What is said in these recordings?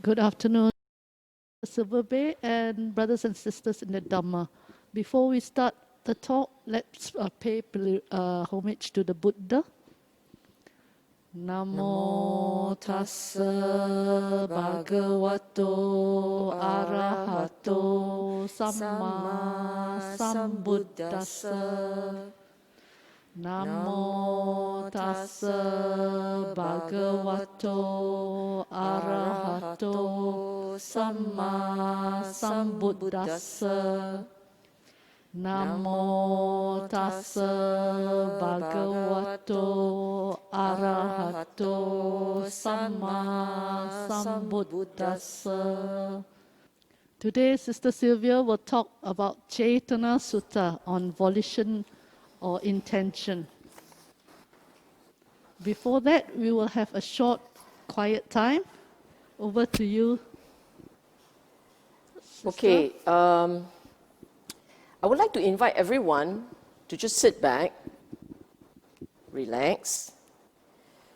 Good afternoon, Sis Sylvia Bay and brothers and sisters in the Dhamma. Before we start the talk, let's pay homage to the Buddha. Namo tassa bhagavato arahato samma sambuddhassa. Namo tassa bhagavato arahato samma sambuddhassa. Namo tassa bhagavato arahato samma sambuddhassa. Today, Sister Sylvia will talk about Cetanā Sutta on volition or intention. Before that, we will have a short, quiet time. Over to you, Sister. Okay, I would like to invite everyone to just sit back, relax.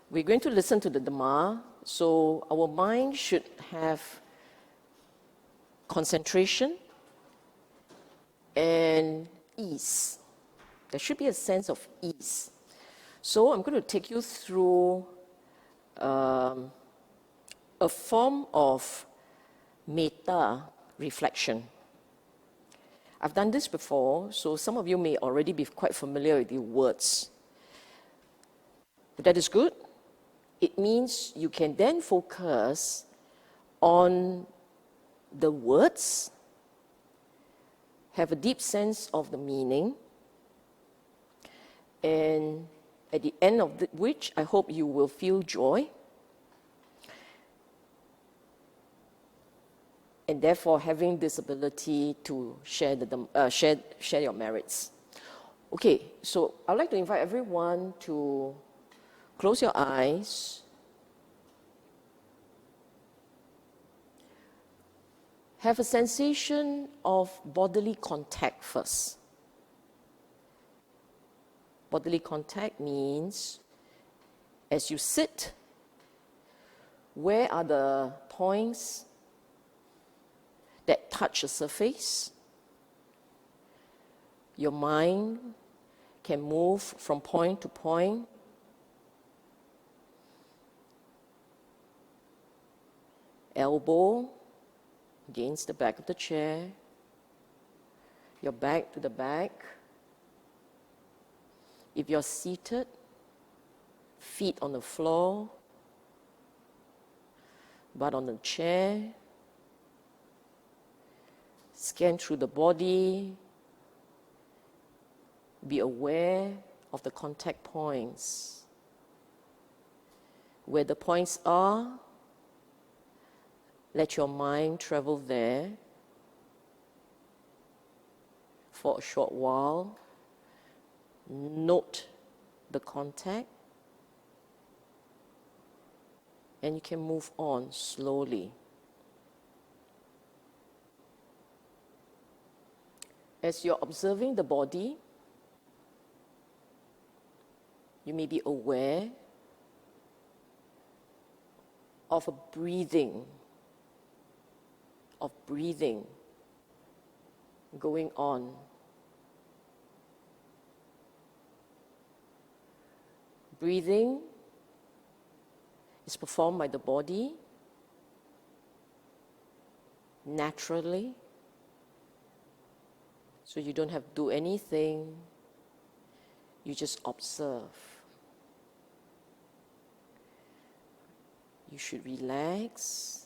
We're going to listen to the Dhamma, so our mind should have concentration and ease. There should be a sense of ease. So I'm going to take you through a form of metta reflection. I've done this before, so some of you may already be quite familiar with the words. But that is good. It means you can then focus on the words, have a deep sense of the meaning, and at the end of which I hope you will feel joy, and therefore having this ability to share your merits. Okay, so I'd like to invite everyone to close your eyes. Have a sensation of bodily contact first. Bodily contact means as you sit, where are the points that touch the surface? Your mind can move from point to point. Elbow against the back of the chair, your back to the back. If you're seated, feet on the floor, butt on the chair. Scan through the body. Be aware of the contact points. Where the points are, let your mind travel there for a short while. Note the contact, and you can move on slowly. As you're observing the body, you may be aware of a breathing going on. Breathing is performed by the body naturally, so you don't have to do anything, you just observe. You should relax,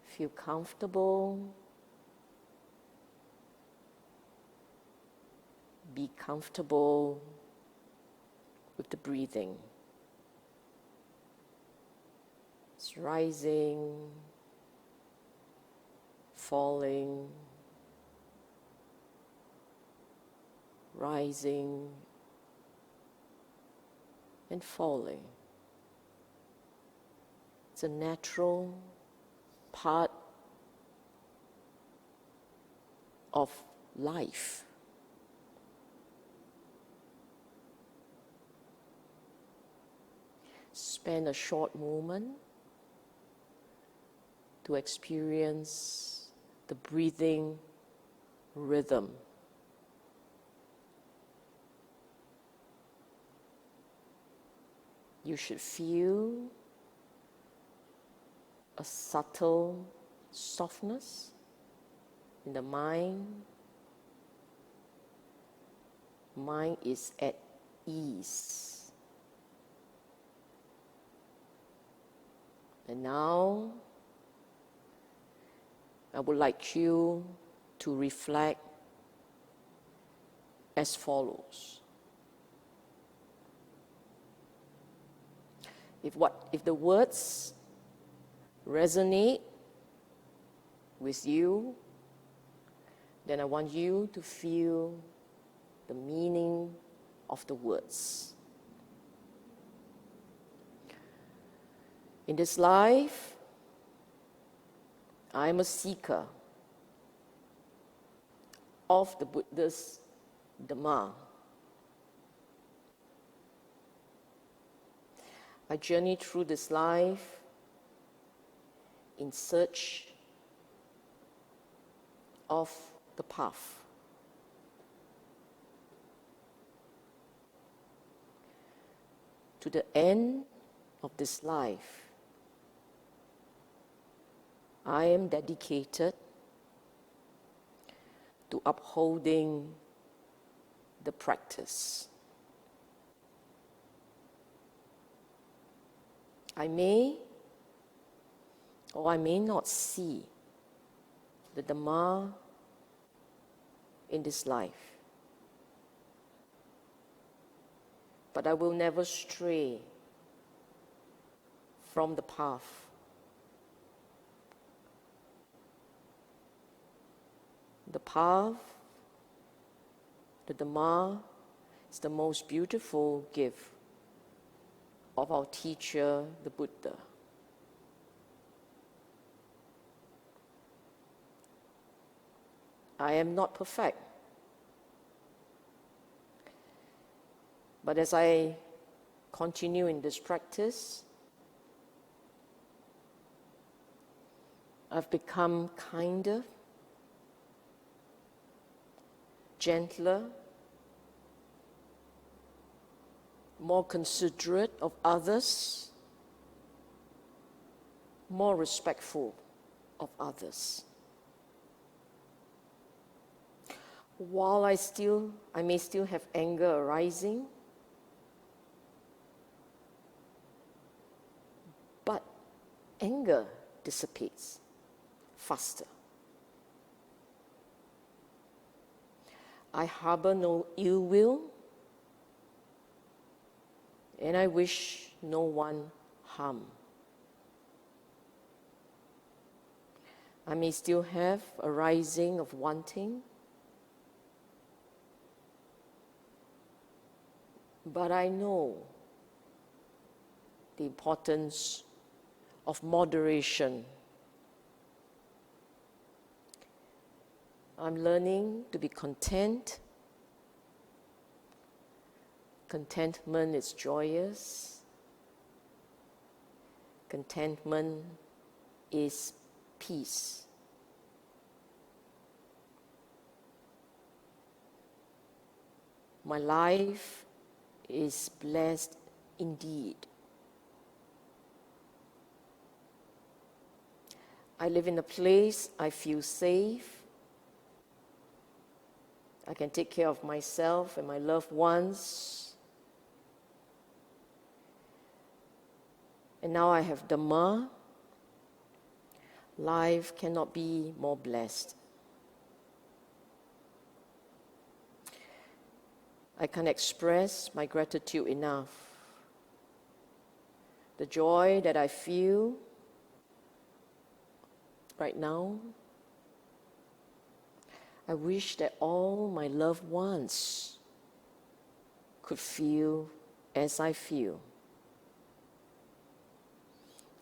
feel comfortable, be comfortable with the breathing. It's rising, falling, rising, and falling. It's a natural part of life. Spend a short moment to experience the breathing rhythm. You should feel a subtle softness in the mind. Mind is at ease. And now, I would like you to reflect as follows. If the words resonate with you, then I want you to feel the meaning of the words. In this life, I am a seeker of the Buddhist Dhamma. I journey through this life in search of the path. To the end of this life, I am dedicated to upholding the practice. I may or I may not see the Dhamma in this life, but I will never stray from the path. The path, the Dhamma, is the most beautiful gift of our teacher, the Buddha. I am not perfect, but as I continue in this practice, I've become kinder, gentler, more considerate of others, more respectful of others. While I may still have anger arising, but anger dissipates faster. I harbor no ill will, and I wish no one harm. I may still have a rising of wanting, but I know the importance of moderation. I'm learning to be content. Contentment is joyous. Contentment is peace. My life is blessed indeed. I live in a place I feel safe. I can take care of myself and my loved ones. And now I have Dhamma. Life cannot be more blessed. I can't express my gratitude enough. The joy that I feel right now, I wish that all my loved ones could feel as I feel.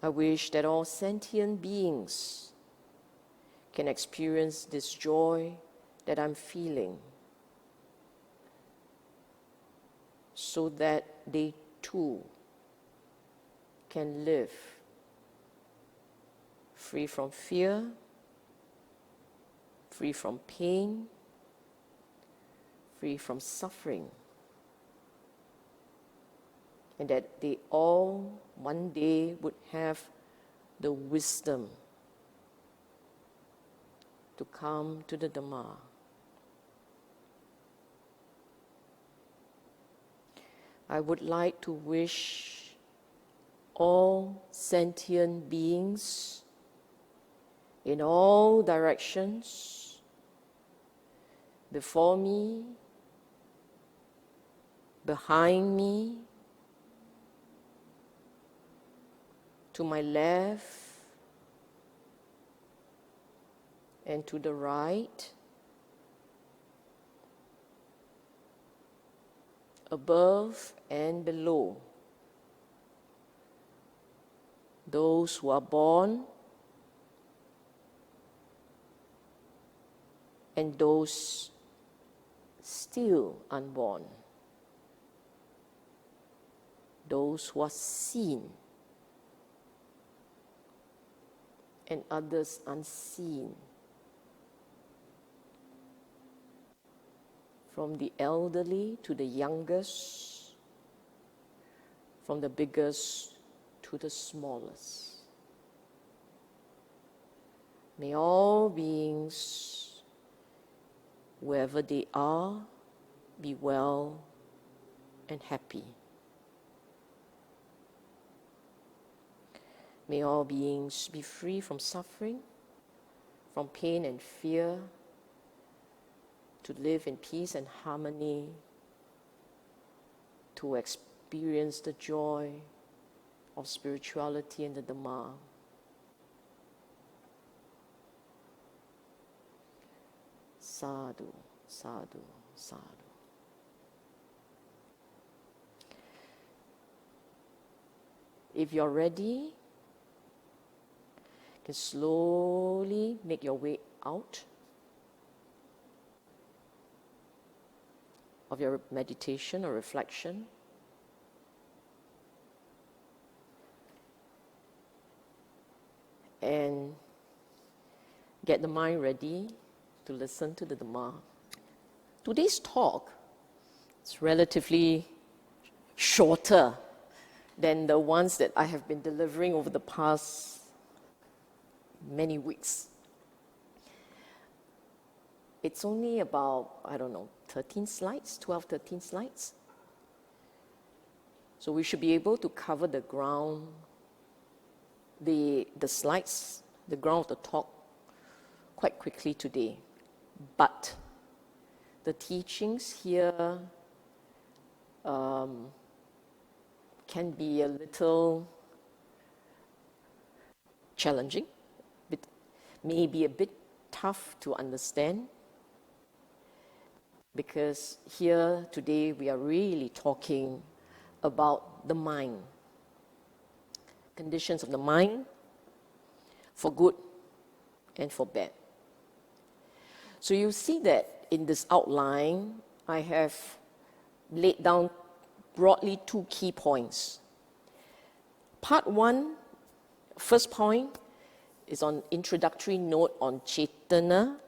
I wish that all sentient beings can experience this joy that I'm feeling, so that they too can live free from fear, free from pain, free from suffering, and that they all one day would have the wisdom to come to the Dhamma. I would like to wish all sentient beings in all directions, before me, behind me, to my left and to the right, above and below, those who are born and those still unborn, those who are seen and others unseen, from the elderly to the youngest, from the biggest to the smallest. May all beings, wherever they are, be well and happy. May all beings be free from suffering, from pain and fear, to live in peace and harmony, to experience the joy of spirituality and the Dhamma. Sadhu, sadhu, sadhu. If you're ready, you can slowly make your way out of your meditation or reflection. And get the mind ready to listen to the Dhamma. Today's talk is relatively shorter than the ones that I have been delivering over the past many weeks. It's only about, 13 slides, 12, 13 slides. So we should be able to cover the ground, the slides, the ground of the talk quite quickly today. But the teachings here can be a little challenging, maybe a bit tough to understand, because here today we are really talking about the mind, conditions of the mind, for good and for bad. So you see that in this outline, I have laid down broadly 2 key points. Part 1, first point, is on introductory note on Chaitanya.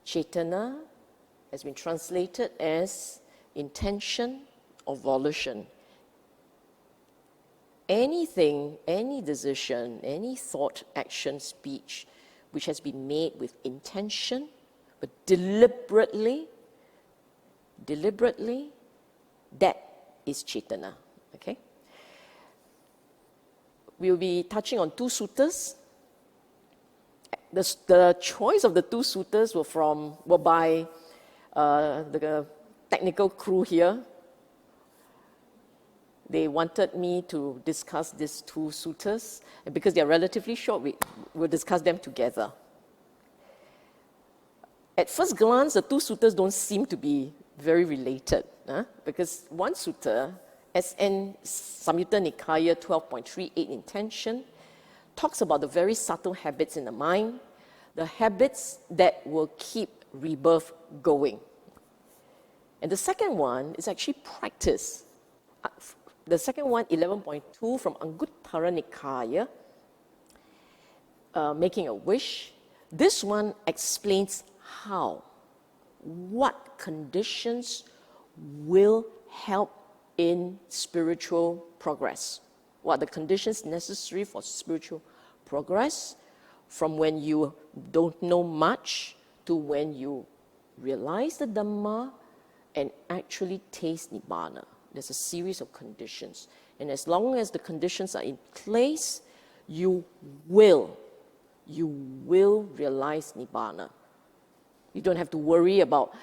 Chaitanya has been translated as intention or volition. Anything, any decision, any thought, action, speech, which has been made with intention, but deliberately, that is Chaitanya. Okay? We'll be touching on 2 suttas. The choice of the 2 suttas were by the technical crew here. They wanted me to discuss these 2 suttas, and because they are relatively short, we'll discuss them together. At first glance, the 2 suttas don't seem to be very related, because one sutta, Samyutta Nikaya 12.38, intention, talks about the very subtle habits in the mind, the habits that will keep rebirth going. And the second one is actually practice. The second one, 11.2 from Anguttara Nikaya, making a wish. This one explains how, what conditions will help in spiritual progress. What are the conditions necessary for spiritual progress, from when you don't know much to when you realize the Dhamma and actually taste Nibbana. There's a series of conditions. And as long as the conditions are in place, you will realize Nibbana. You don't have to worry about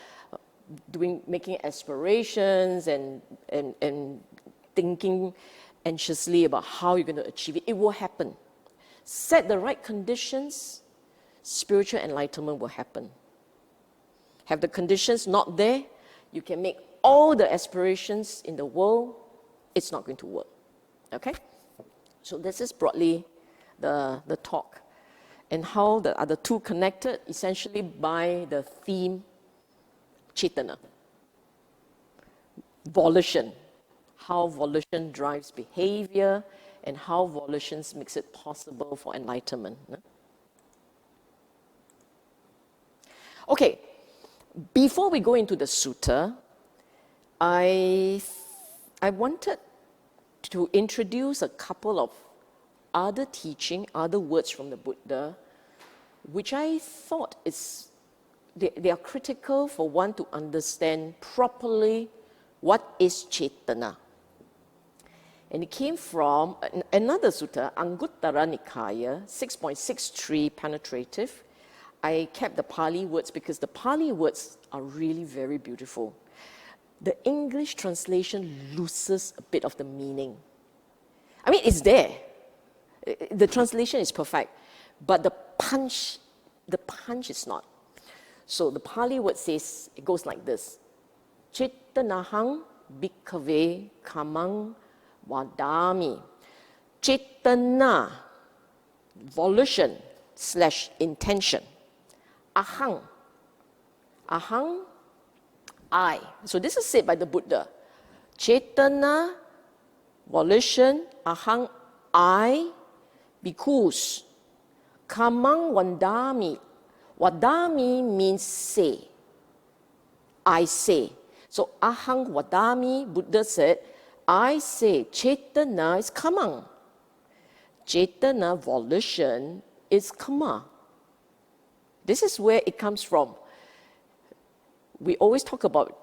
making aspirations and thinking anxiously about how you're going to achieve it. It will happen. Set the right conditions, spiritual enlightenment will happen. Have the conditions not there, you can make all the aspirations in the world, it's not going to work. Okay? So this is broadly the talk. And how are the two connected? Essentially by the theme Chaitanya. Volition. How volition drives behavior and how volitions makes it possible for enlightenment. Okay, before we go into the sutta, I wanted to introduce a couple of other teaching, other words from the Buddha, which I thought they are critical for one to understand properly what is Chaitanya. And it came from another sutta, Anguttara Nikaya, 6.63, penetrative. I kept the Pali words because the Pali words are really very beautiful. The English translation loses a bit of the meaning. I mean, it's there. The translation is perfect, but the punch is not. So the Pali word says, it goes like this. Cetanahang bhikkhave kamang vadami. Cetana, volition / intention. Ahang, I. So this is said by the Buddha. Cetana, volition, ahang, I, bhikkhus. Kamang vadami. Vadami means say. I say. So ahang vadami, Buddha said, I say Chaitanya is kamang. Chaitanya, volition, is karma. This is where it comes from. We always talk about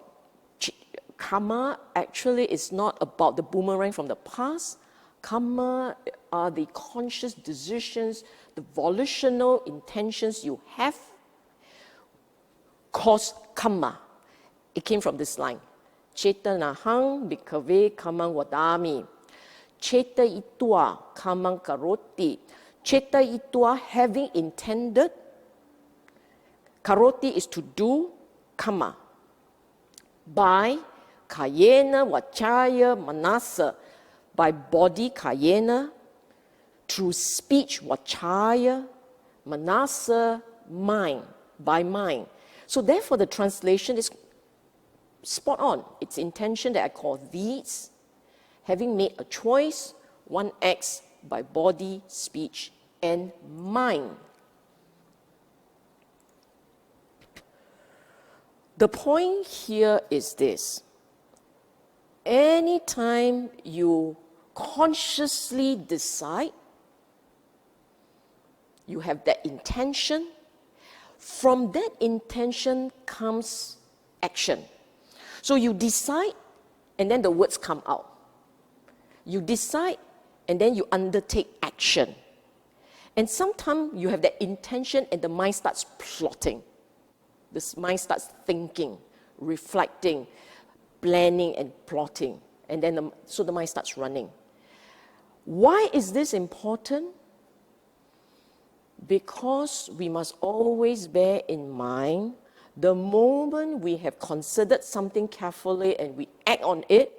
karma. Actually, it's not about the boomerang from the past. Karma are the conscious decisions, the volitional intentions you have cause karma. It came from this line. Cetanahang bhikkhave kamang vadami. Ceta itua kamang karoti. Ceta itua, having intended. Karoti is to do, karma. By kayena vachaya manasa. By body kayena. Through speech vachaya. Manasa, mind. By mind. So therefore the translation is spot on. It's intention that I call deeds. Having made a choice, one acts by body, speech, and mind. The point here is this. Anytime you consciously decide, you have that intention, from that intention comes action. So you decide, and then the words come out. You decide, and then you undertake action. And sometimes you have that intention, and the mind starts plotting. The mind starts thinking, reflecting, planning, and plotting. And then so the mind starts running. Why is this important? Because we must always bear in mind the moment we have considered something carefully and we act on it,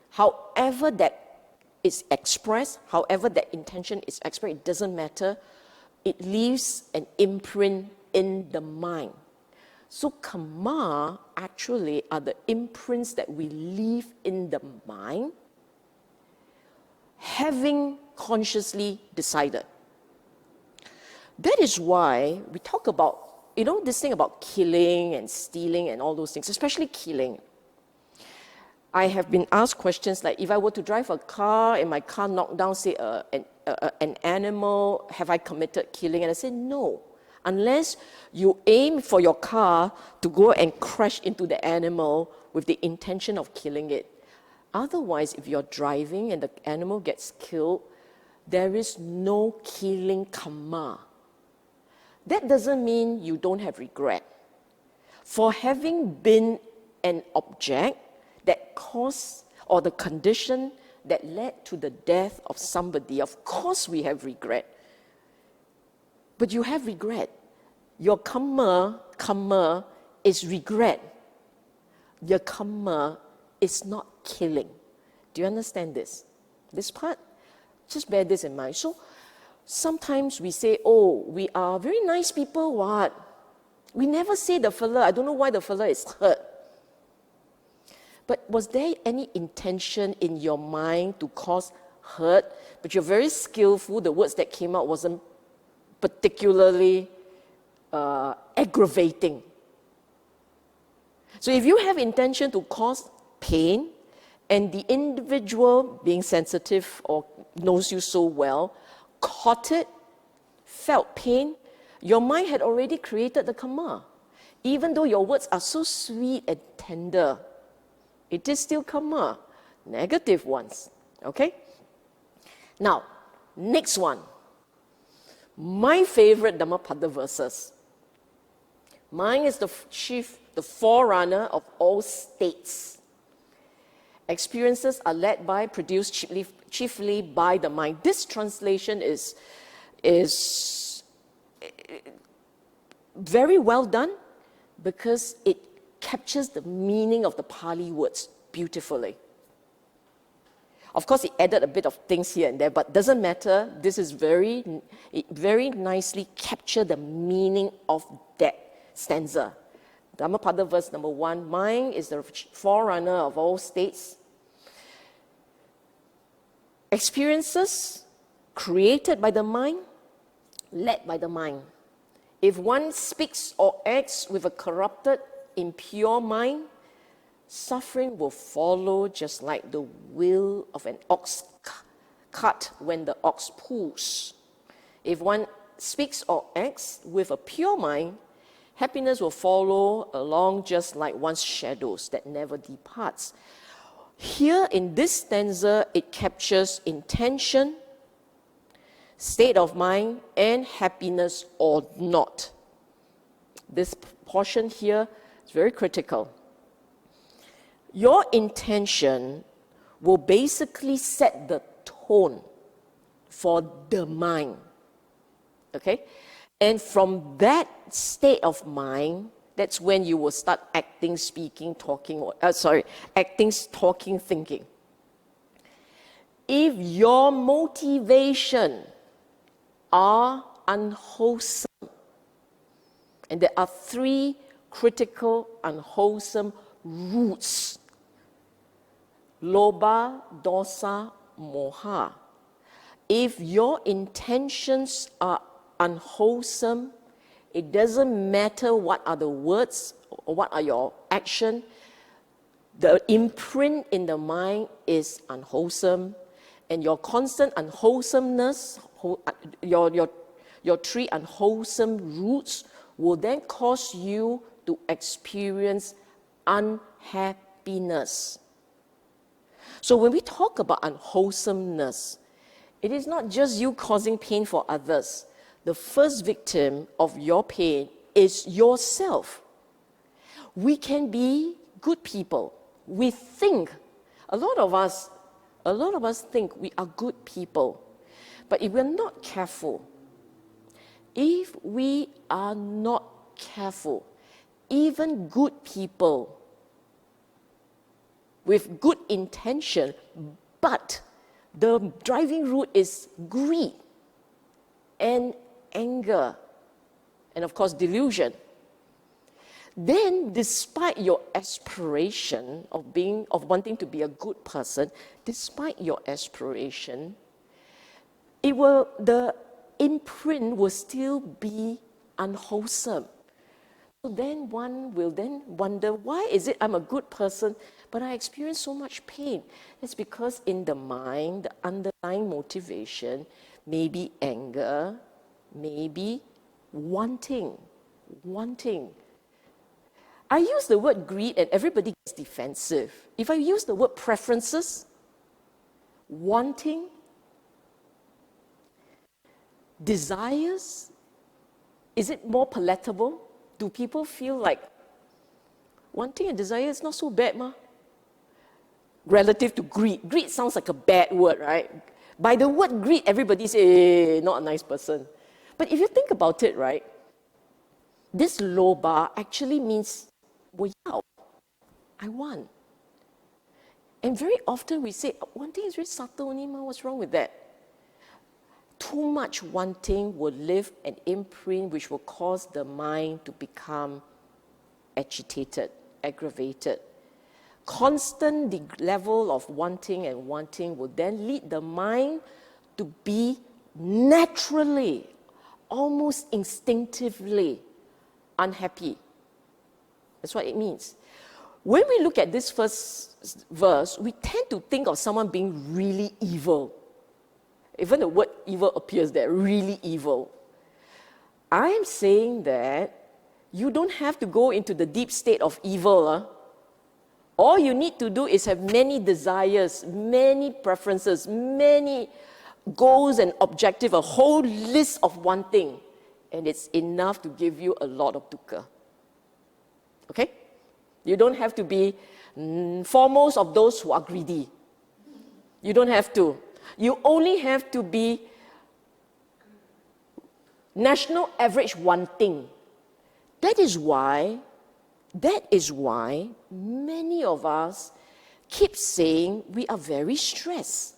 however that is expressed, however that intention is expressed, it doesn't matter, it leaves an imprint in the mind. So karma actually are the imprints that we leave in the mind, having consciously decided. That is why we talk about, this thing about killing and stealing and all those things, especially killing. I have been asked questions like, if I were to drive a car and my car knocked down, say, an animal, have I committed killing? And I said, no. Unless you aim for your car to go and crash into the animal with the intention of killing it. Otherwise, if you're driving and the animal gets killed, there is no killing karma. That doesn't mean you don't have regret. For having been an object that caused, or the condition that led to the death of somebody, of course we have regret. But you have regret. Your karma is regret. Your karma is not killing. Do you understand this? This part? Just bear this in mind. So sometimes we say, oh, we are very nice people, what? We never say the fella, I don't know why the fella is hurt. But was there any intention in your mind to cause hurt? But you're very skillful, the words that came out wasn't particularly aggravating. So if you have intention to cause pain, and the individual, being sensitive or knows you so well, caught it, felt pain, your mind had already created the karma. Even though your words are so sweet and tender, it is still karma, negative ones, okay? Now, next one. My favorite Dhammapada verses. Mine is the forerunner of all states. Experiences are led by, produced chiefly by the mind. This translation is very well done because it captures the meaning of the Pali words beautifully. Of course, it added a bit of things here and there, but doesn't matter. This is it very nicely captured the meaning of that stanza. Dhammapada verse number 1, mine is the forerunner of all states. Experiences created by the mind, led by the mind. If one speaks or acts with a corrupted, impure mind, suffering will follow just like the wheel of an ox cart when the ox pulls. If one speaks or acts with a pure mind, happiness will follow along just like one's shadows that never departs. Here in this stanza, it captures intention, state of mind, and happiness or not. This portion here is very critical. Your intention will basically set the tone for the mind. Okay? And from that state of mind, that's when you will start acting, speaking, talking, acting, talking, thinking. If your motivation are unwholesome, and there are 3 critical unwholesome roots: Lobha, dosa, moha. If your intentions are unwholesome, it doesn't matter what are the words or what are your action, the imprint in the mind is unwholesome, and your constant unwholesomeness, your 3 unwholesome roots will then cause you to experience unhappiness. So when we talk about unwholesomeness, it is not just you causing pain for others. The first victim of your pain is yourself. We can be good people. We think, a lot of us think we are good people. But if we're not careful, even good people with good intention, but the driving route is greed and anger, and of course delusion, then despite your aspiration of wanting to be a good person, despite your aspiration, the imprint will still be unwholesome. So then one will then wonder, why is it I'm a good person, but I experience so much pain? It's because in the mind, the underlying motivation may be anger, maybe wanting. I use the word greed and everybody gets defensive. If I use the word preferences, wanting, desires, is it more palatable? Do people feel like wanting and desire is not so bad, ma? Relative to greed. Greed sounds like a bad word, right? By the word greed, everybody says, hey, not a nice person. But if you think about it, right, this low bar actually means, well, yeah, I want. And very often we say, wanting is very subtle only, ma, what's wrong with that? Too much wanting will leave an imprint which will cause the mind to become agitated, aggravated. Constant level of wanting and wanting will then lead the mind to be naturally, almost instinctively unhappy. That's what it means. When we look at this first verse, we tend to think of someone being really evil. Even the word evil appears there, really evil. I am saying that you don't have to go into the deep state of evil. All you need to do is have many desires, many preferences, many goals and objectives, a whole list of wanting, and it's enough to give you a lot of dukkha. Okay? You don't have to be foremost of those who are greedy. You don't have to. You only have to be national average wanting. That is why many of us keep saying we are very stressed.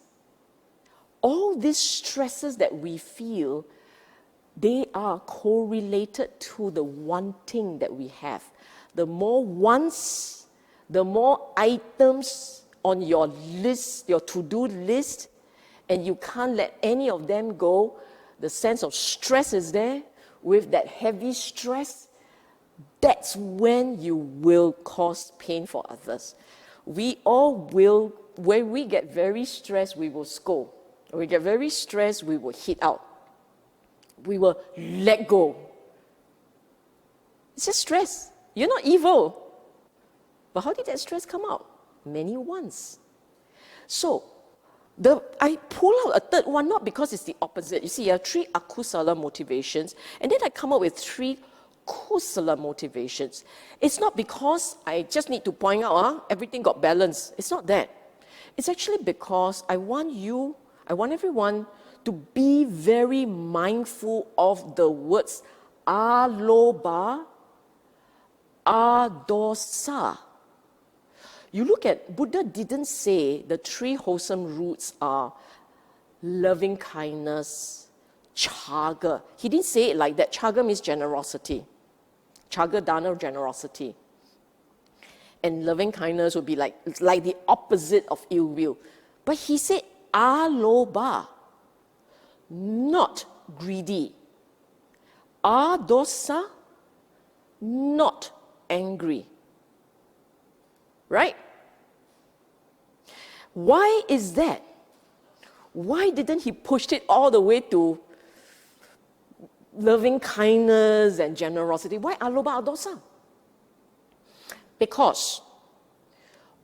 All these stresses that we feel, they are correlated to the wanting that we have. The more wants, the more items on your list, your to-do list, and you can't let any of them go, the sense of stress is there. With that heavy stress, that's when you will cause pain for others. We all will, when we get very stressed, we will scold. When we get very stressed, we will hit out. We will let go. It's just stress. You're not evil. But how did that stress come out? Many wants. So, I pull out a third one, not because it's the opposite. You see, you have 3 akusala motivations, and then I come up with 3 kusala motivations. It's not because I just need to point out, everything got balance. It's not that. It's actually because I want everyone to be very mindful of the words aloba, adosa. You look at, Buddha didn't say the 3 wholesome roots are loving kindness, chaga. He didn't say it like that. Chaga means generosity. Chaga, dana, generosity. And loving kindness would be like the opposite of ill will. But he said aloba, not greedy. Adosa, not angry. Right? Why is that? Why didn't he push it all the way to loving kindness and generosity? Why aloba adosa? Because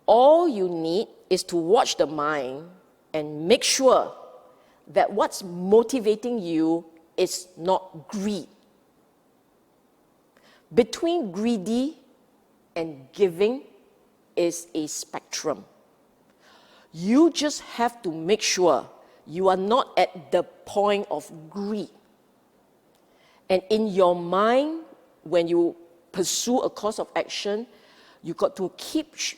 all you need is to watch the mind and make sure that what's motivating you is not greed. Between greedy and giving is a spectrum. You just have to make sure you are not at the point of greed. And in your mind, when you pursue a course of action, you got to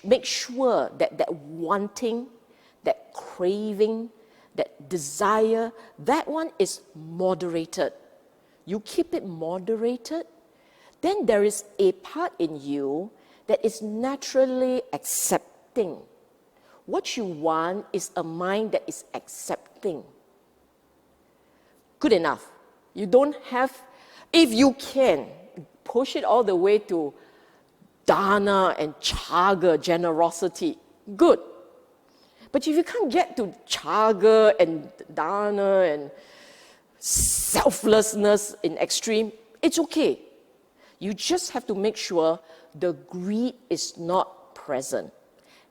make sure that that wanting, that craving, that desire, that one is moderated. You keep it moderated, then there is a part in you that is naturally accepting. What you want is a mind that is accepting. Good enough. You don't have, if you can, push it all the way to dana and chaga, generosity, good. But if you can't get to chaga and dana and selflessness in extreme, it's okay. You just have to make sure the greed is not present.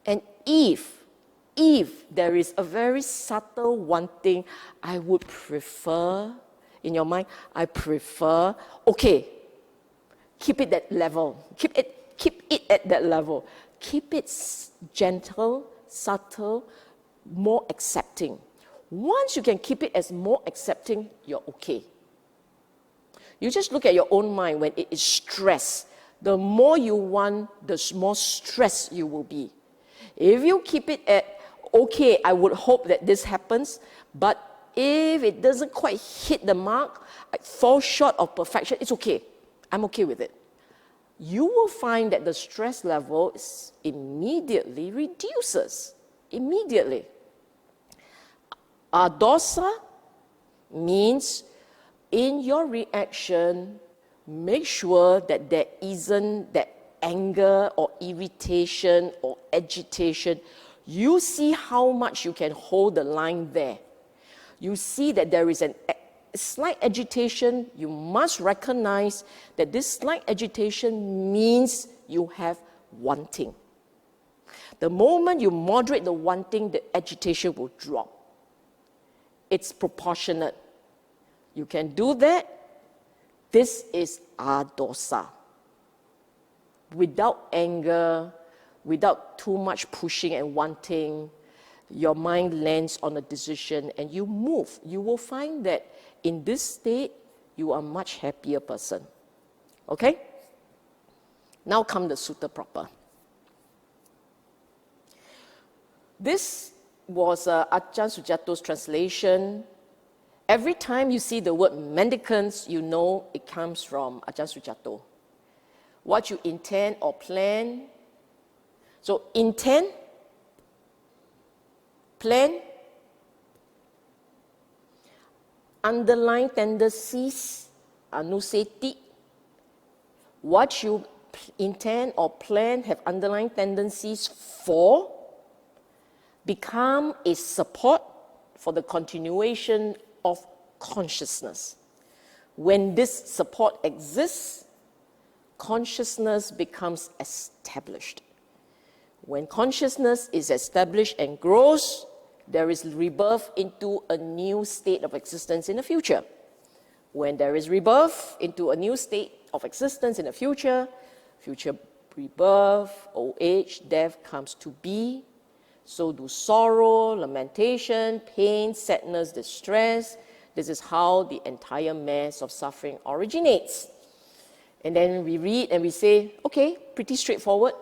And if there is a very subtle wanting, I would prefer, in your mind, I prefer, okay, keep it at level. Keep it at that level. Keep it gentle, subtle, more accepting. Once you can keep it as more accepting, you're okay. You just look at your own mind when it is stressed. The more you want, the more stressed you will be. If you keep it at, okay, I would hope that this happens, but if it doesn't quite hit the mark, I fall short of perfection, it's okay. I'm okay with it. You will find that the stress level immediately reduces. Immediately. Dosa means in your reaction, make sure that there isn't that anger or irritation or agitation. You see how much you can hold the line there. You see that there is a slight agitation. You must recognize that this slight agitation means you have wanting. The moment you moderate the wanting, the agitation will drop. It's proportionate. You can do that. This is dosa. Without anger, without too much pushing and wanting, your mind lands on a decision and you move. You will find that in this state, you are a much happier person. Okay? Now come the sutta proper. This was Ajahn Sujato's translation. Every time you see the word mendicants, you know it comes from Ajahn Sujato. What you intend or plan. So intend, plan, underlying tendencies, anuseti. What you intend or plan have underlying tendencies for, become a support for the continuation of consciousness. When this support exists, consciousness becomes established. When consciousness is established and grows, there is rebirth into a new state of existence in the future. When there is rebirth into a new state of existence in the future rebirth, old age, death comes to be. So do sorrow, lamentation, pain, sadness, distress. This is how the entire mass of suffering originates. And then we read and we say, okay, pretty straightforward.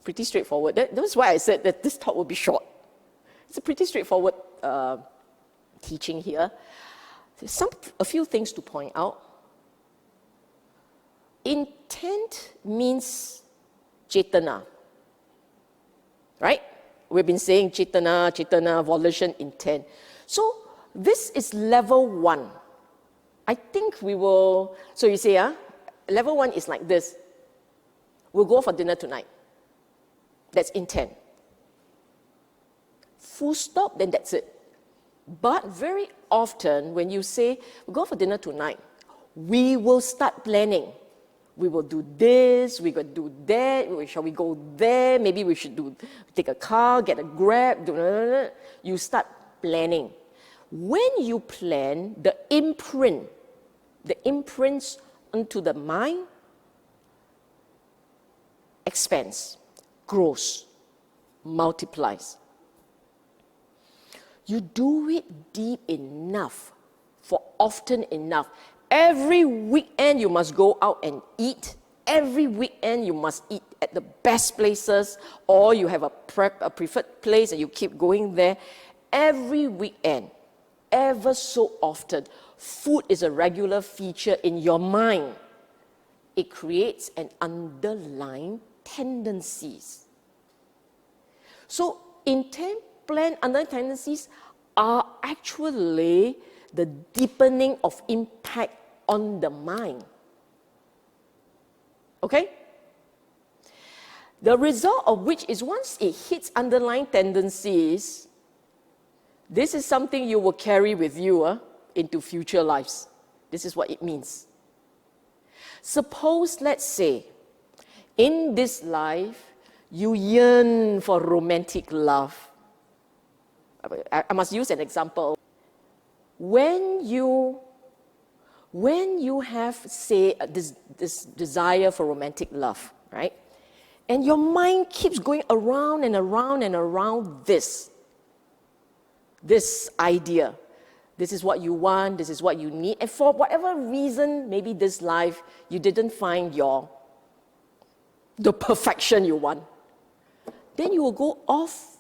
Pretty straightforward. That's why I said that this talk will be short. It's a pretty straightforward teaching here. A few things to point out. Intent means Chaitanya. Right? We've been saying Chaitanya, volition, intent. So this is level 1. I think we will, so you say, level 1 is like this. We'll go for dinner tonight. That's intent. Full stop, then that's it. But very often when you say, we'll go for dinner tonight, we will start planning. We will do this, we will do that, shall we go there, maybe we should take a car, get a Grab, you start planning. When you plan, the imprints onto the mind expands, grows, multiplies. You do it deep enough, for often enough. Every weekend you must go out and eat. Every weekend you must eat at the best places, or you have a preferred place and you keep going there. Every weekend, ever so often, food is a regular feature in your mind. It creates an underlying tendencies. So intent, plan, underlying tendencies are actually the deepening of impact on the mind. Okay? The result of which is once it hits underlying tendencies, this is something you will carry with you into future lives. This is what it means. Suppose, let's say, in this life, you yearn for romantic love. I must use an example. When you have, say, this desire for romantic love, right? And your mind keeps going around and around and around this idea. This is what you want, this is what you need. And for whatever reason, maybe this life, you didn't find the perfection you want. Then you will go off,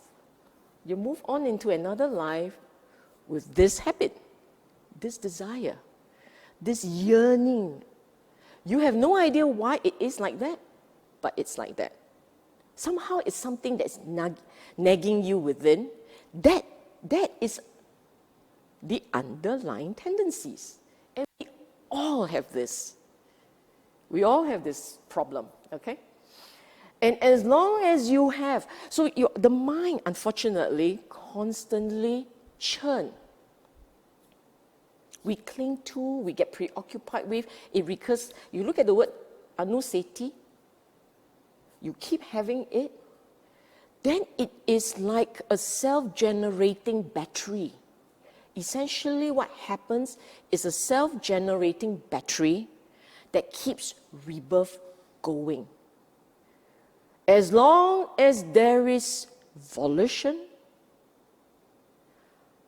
you move on into another life with this habit, this desire, this yearning. You have no idea why it is like that, but it's like that. Somehow it's something that's nagging you within. That is the underlying tendencies. And we all have this. We all have this problem, okay? And as long as you have, the mind, unfortunately, constantly churn. We cling to, we get preoccupied with, it recurs. You look at the word anuseti, you keep having it, then it is like a self-generating battery. Essentially what happens is a self-generating battery that keeps rebirth going. As long as there is volition,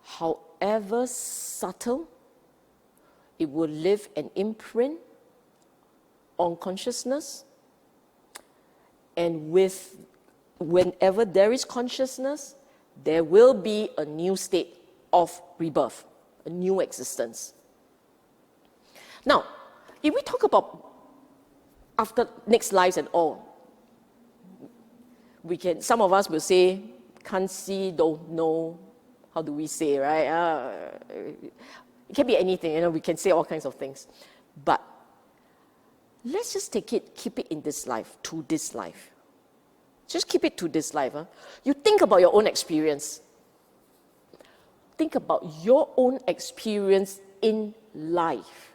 however subtle, it will leave an imprint on consciousness. And whenever there is consciousness, there will be a new state of rebirth, a new existence. Now, if we talk about after next lives and all, some of us will say, can't see, don't know. How do we say, right? It can be anything, we can say all kinds of things. But let's just keep it in this life, to this life. Just keep it to this life. You think about your own experience. Think about your own experience in life.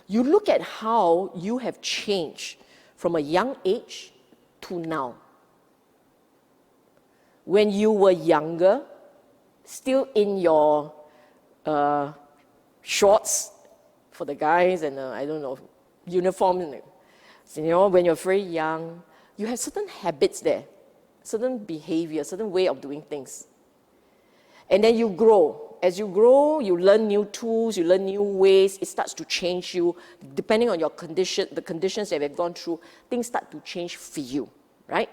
You look at how you have changed from a young age to now. When you were younger, still in your shorts for the guys and uniform. When you're very young, you have certain habits there, certain behavior, certain way of doing things. And then you grow. As you grow, you learn new tools, you learn new ways. It starts to change you. Depending on your condition, the conditions that you've gone through, things start to change for you, right?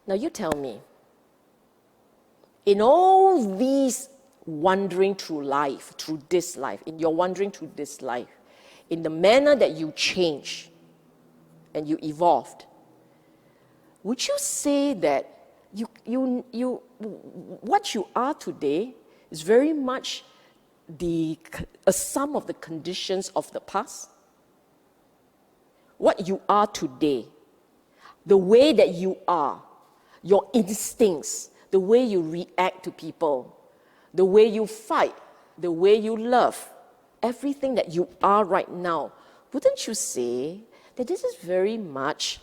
Now you tell me, in all these wandering through life, through this life, in your wandering through this life, in the manner that you change and you evolved, would you say that what you are today is very much a sum of the conditions of the past? What you are today, the way that you are, your instincts, the way you react to people, the way you fight, the way you love, everything that you are right now, wouldn't you say that this is very much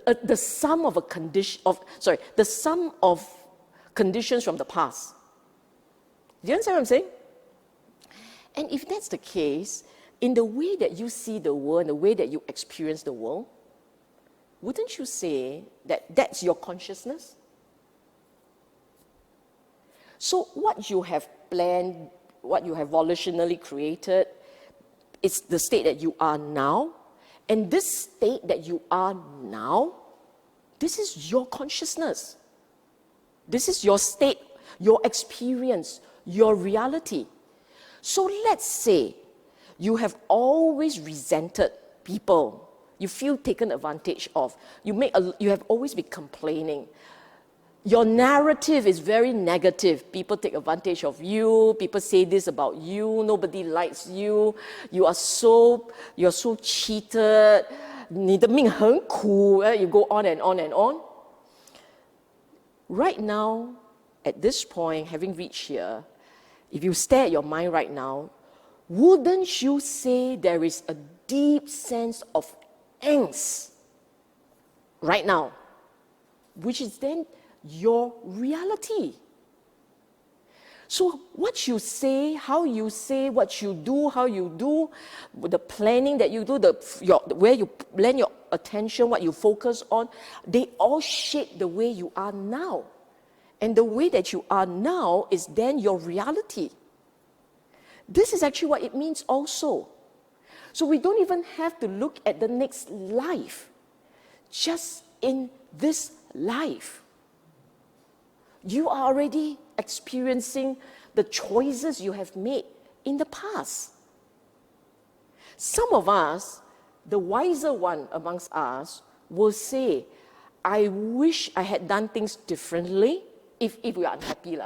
the sum of the sum of conditions from the past? Do you understand what I'm saying? And if that's the case, in the way that you see the world, and the way that you experience the world, wouldn't you say that that's your consciousness? So what you have planned, what you have volitionally created, is the state that you are now. And this state that you are now, this is your consciousness. This is your state, your experience, your reality. So let's say you have always resented people. You feel taken advantage of. You have always been complaining. Your narrative is very negative. People take advantage of you. People say this about you. Nobody likes you. You're so cheated. 你的命很苦. You go on and on and on. Right now, at this point, having reached here, if you stare at your mind right now, wouldn't you say there is a deep sense of angst right now, which is then your reality? So what you say, how you say, what you do, how you do, the planning that you do, where you lend your attention, what you focus on, they all shape the way you are now. And the way that you are now is then your reality. This is actually what it means also. So we don't even have to look at the next life. Just in this life, you are already experiencing the choices you have made in the past. Some of us, the wiser one amongst us, will say, I wish I had done things differently if we are unhappy.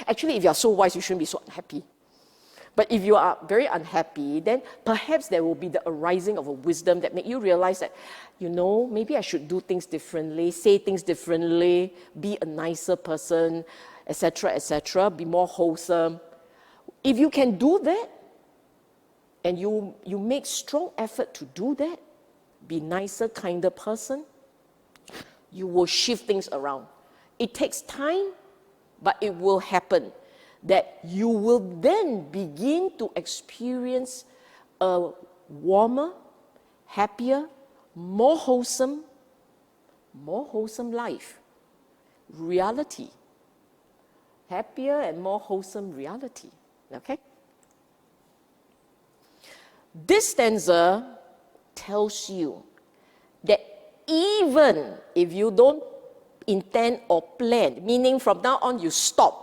Actually, if you are so wise, you shouldn't be so unhappy. But if you are very unhappy, then perhaps there will be the arising of a wisdom that make you realize that, maybe I should do things differently, say things differently, be a nicer person, etc., be more wholesome. If you can do that, and you make strong effort to do that, be nicer, kinder person, you will shift things around. It takes time, but it will happen. That you will then begin to experience a warmer, happier, more wholesome life, reality. Happier and more wholesome reality, okay? This stanza tells you that even if you don't intend or plan, meaning from now on you stop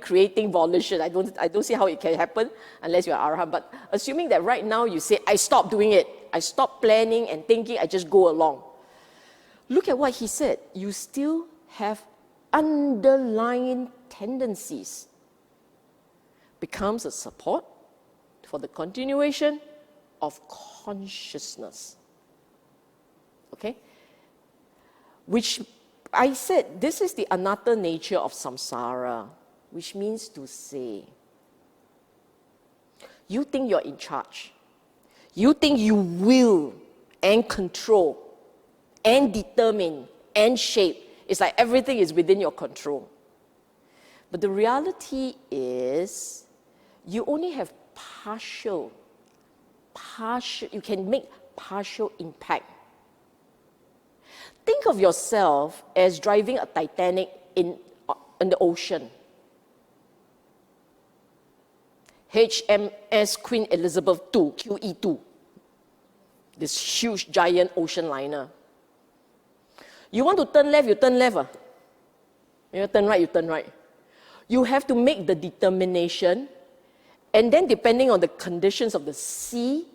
creating volition. I don't see how it can happen unless you're Arahant. But assuming that right now you say, I stop doing it, I stop planning and thinking, I just go along. Look at what he said. You still have underlying tendencies. Becomes a support for the continuation of consciousness. Okay? Which I said, this is the anatta nature of samsara, which means to say, you think you're in charge. You think you will and control and determine and shape. It's like everything is within your control. But the reality is, you only have partial, you can make partial impact. Think of yourself as driving a Titanic in the ocean. HMS Queen Elizabeth II, QE2. This huge, giant ocean liner. You want to turn left, you turn left. You turn right, you turn right. You have to make the determination, and then depending on the conditions of the sea,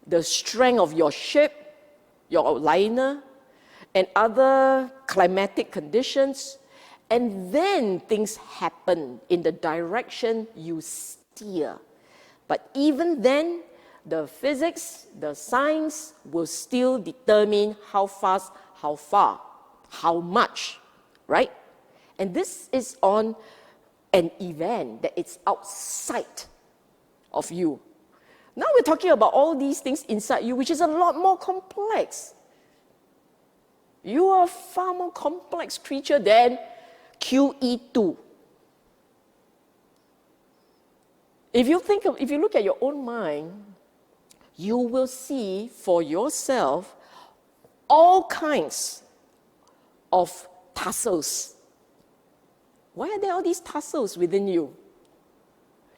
the strength of your ship, your liner, and other climatic conditions, and then things happen in the direction you steer. But even then, the physics, the science will still determine how fast, how far, how much, right? And this is on an event that it's outside of you. Now we're talking about all these things inside you, which is a lot more complex. You are a far more complex creature than QE2. If you look at your own mind, you will see for yourself all kinds of tussles. Why are there all these tussles within you?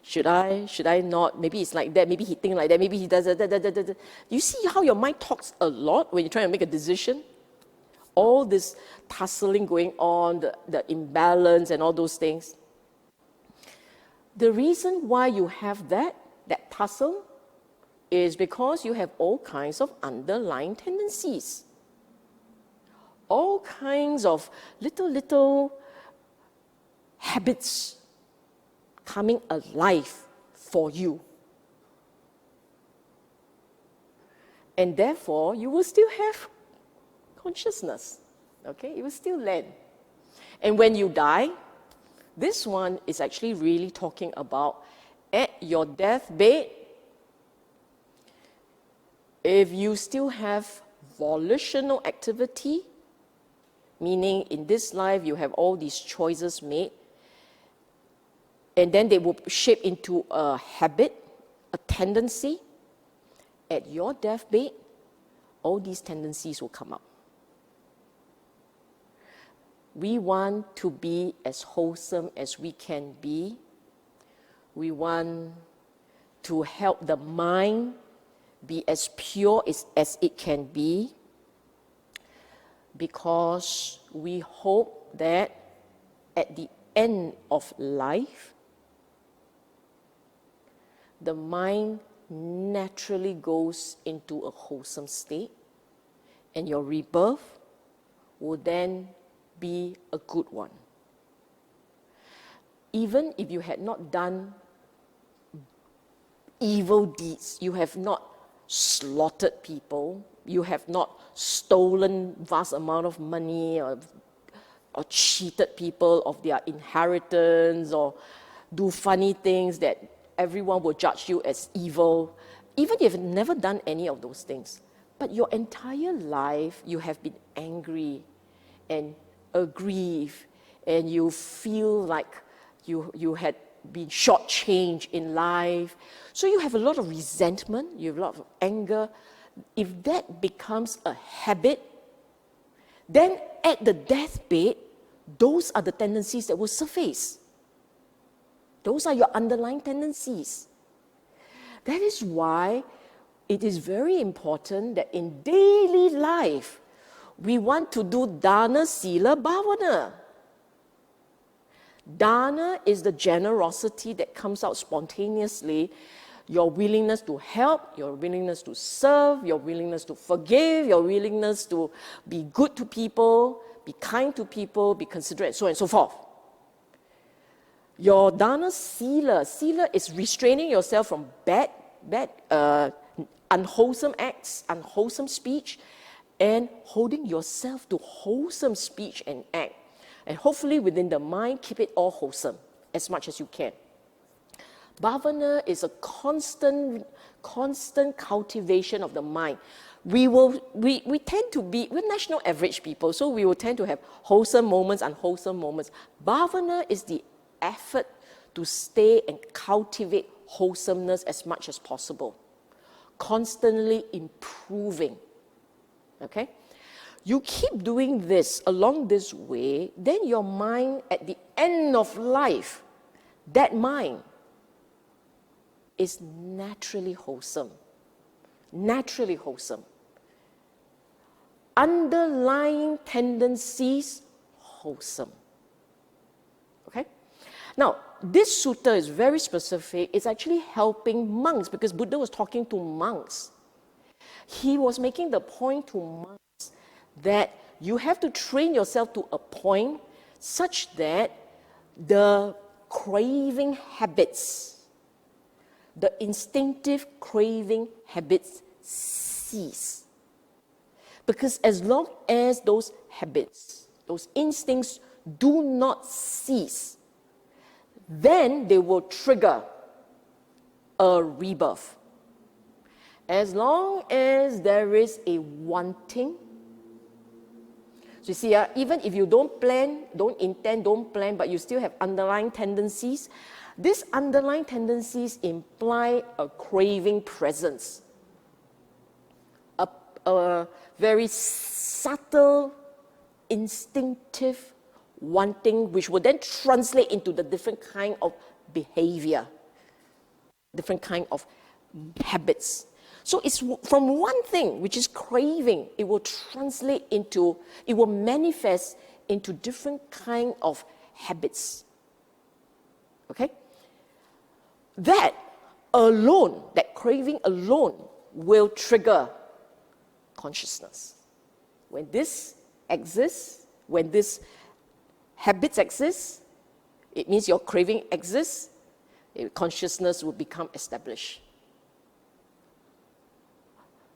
Should I not? Maybe it's like that, maybe he thinks like that, maybe he does that. You see how your mind talks a lot when you're trying to make a decision? All this tussling going on, the imbalance and all those things. The reason why you have that tussle, is because you have all kinds of underlying tendencies. all kinds of little habits coming alive for you. And therefore, you will still have consciousness, okay? You will still land. And when you die, this one is actually really talking about at your deathbed, if you still have volitional activity, meaning in this life you have all these choices made, and then they will shape into a habit, a tendency, at your deathbed, all these tendencies will come up. We want to be as wholesome as we can be. We want to help the mind be as pure as it can be, because we hope that at the end of life, the mind naturally goes into a wholesome state, and your rebirth will then be a good one. Even if you had not done evil deeds, you have not slaughtered people, you have not stolen vast amount of money or cheated people of their inheritance, or do funny things that everyone will judge you as evil, even if you've never done any of those things. But your entire life, you have been angry and aggrieved, and you feel like you had been shortchanged in life. So you have a lot of resentment, you have a lot of anger. If that becomes a habit, then at the deathbed, those are the tendencies that will surface. Those are your underlying tendencies. That is why it is very important that in daily life, we want to do dana, sila, bhavana. Dana is the generosity that comes out spontaneously. Your willingness to help, your willingness to serve, your willingness to forgive, your willingness to be good to people, be kind to people, be considerate, so on and so forth. Your dana sila is restraining yourself from bad, unwholesome acts, unwholesome speech, and holding yourself to wholesome speech and act. And hopefully within the mind, keep it all wholesome as much as you can. Bhavana is a constant cultivation of the mind. We tend to be, we're national average people, so we will tend to have wholesome moments, unwholesome moments. Bhavana is the effort to stay and cultivate wholesomeness as much as possible, constantly improving. Okay? You keep doing this along this way, then your mind at the end of life, that mind is naturally wholesome. Naturally wholesome. Underlying tendencies, wholesome. Okay? Now, this sutta is very specific. It's actually helping monks, because Buddha was talking to monks. He was making the point to monks that you have to train yourself to a point such that the craving habits, the instinctive craving habits cease. Because as long as those habits, those instincts do not cease, then they will trigger a rebirth. As long as there is a wanting, so you see, even if you don't plan, don't intend, don't plan, but you still have underlying tendencies, these underlying tendencies imply a craving presence, a very subtle, instinctive wanting, which will then translate into the different kind of behavior, different kind of habits. So it's from one thing, which is craving, it will translate into, it will manifest into different kind of habits. Okay? That alone, that craving alone, will trigger consciousness. When this exists, when these habits exist, it means your craving exists, consciousness will become established.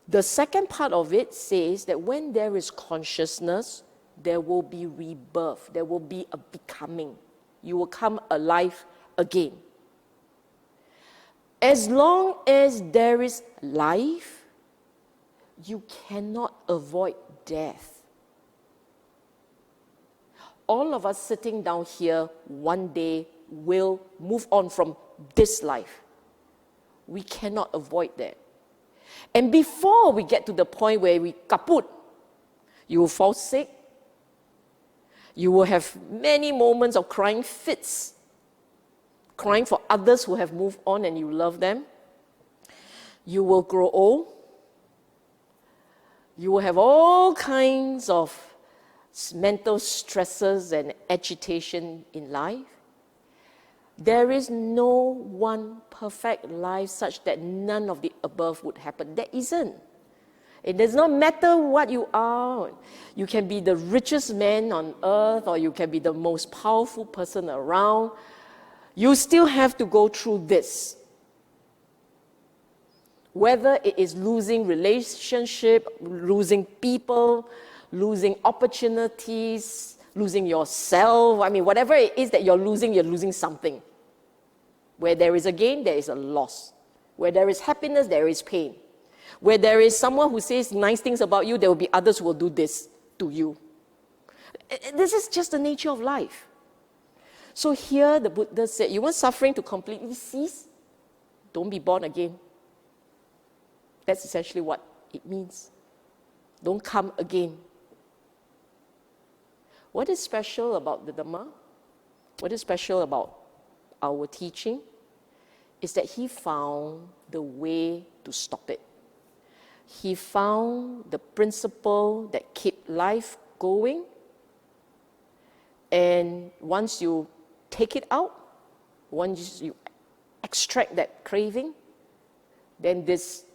The second part of it says that when there is consciousness, there will be rebirth, there will be a becoming. You will come alive again. As long as there is life, you cannot avoid death. All of us sitting down here one day will move on from this life. We cannot avoid that. And before we get to the point where we kaput, you will fall sick. You will have many moments of crying fits, crying for others who have moved on and you love them. You will grow old. You will have all kinds of mental stresses and agitation in life. There is no one perfect life such that none of the above would happen. There isn't. It does not matter what you are. You can be the richest man on earth, or you can be the most powerful person around. You still have to go through this. Whether it is losing relationship, losing people, losing opportunities, losing yourself. I mean, whatever it is that you're losing something. Where there is a gain, there is a loss. Where there is happiness, there is pain. Where there is someone who says nice things about you, there will be others who will do this to you. This is just the nature of life. So here the Buddha said, you want suffering to completely cease? Don't be born again. That's essentially what it means. Don't come again. What is special about the Dhamma? What is special about our teaching? Is that he found the way to stop it. He found the principle that keeps life going. And once you take it out, once you extract that craving, then this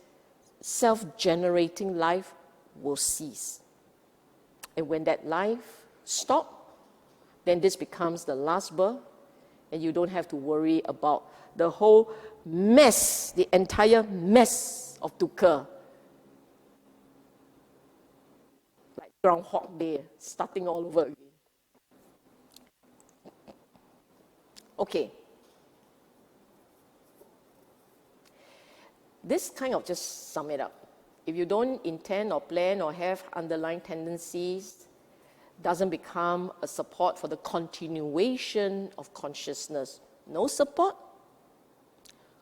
self-generating life will cease. And when that life stops, then this becomes the last birth, and you don't have to worry about the whole mess, the entire mess of dukkha. Like Groundhog Day, starting all over again. Okay. This kind of just sum it up. If you don't intend or plan or have underlying tendencies, doesn't become a support for the continuation of consciousness. No support,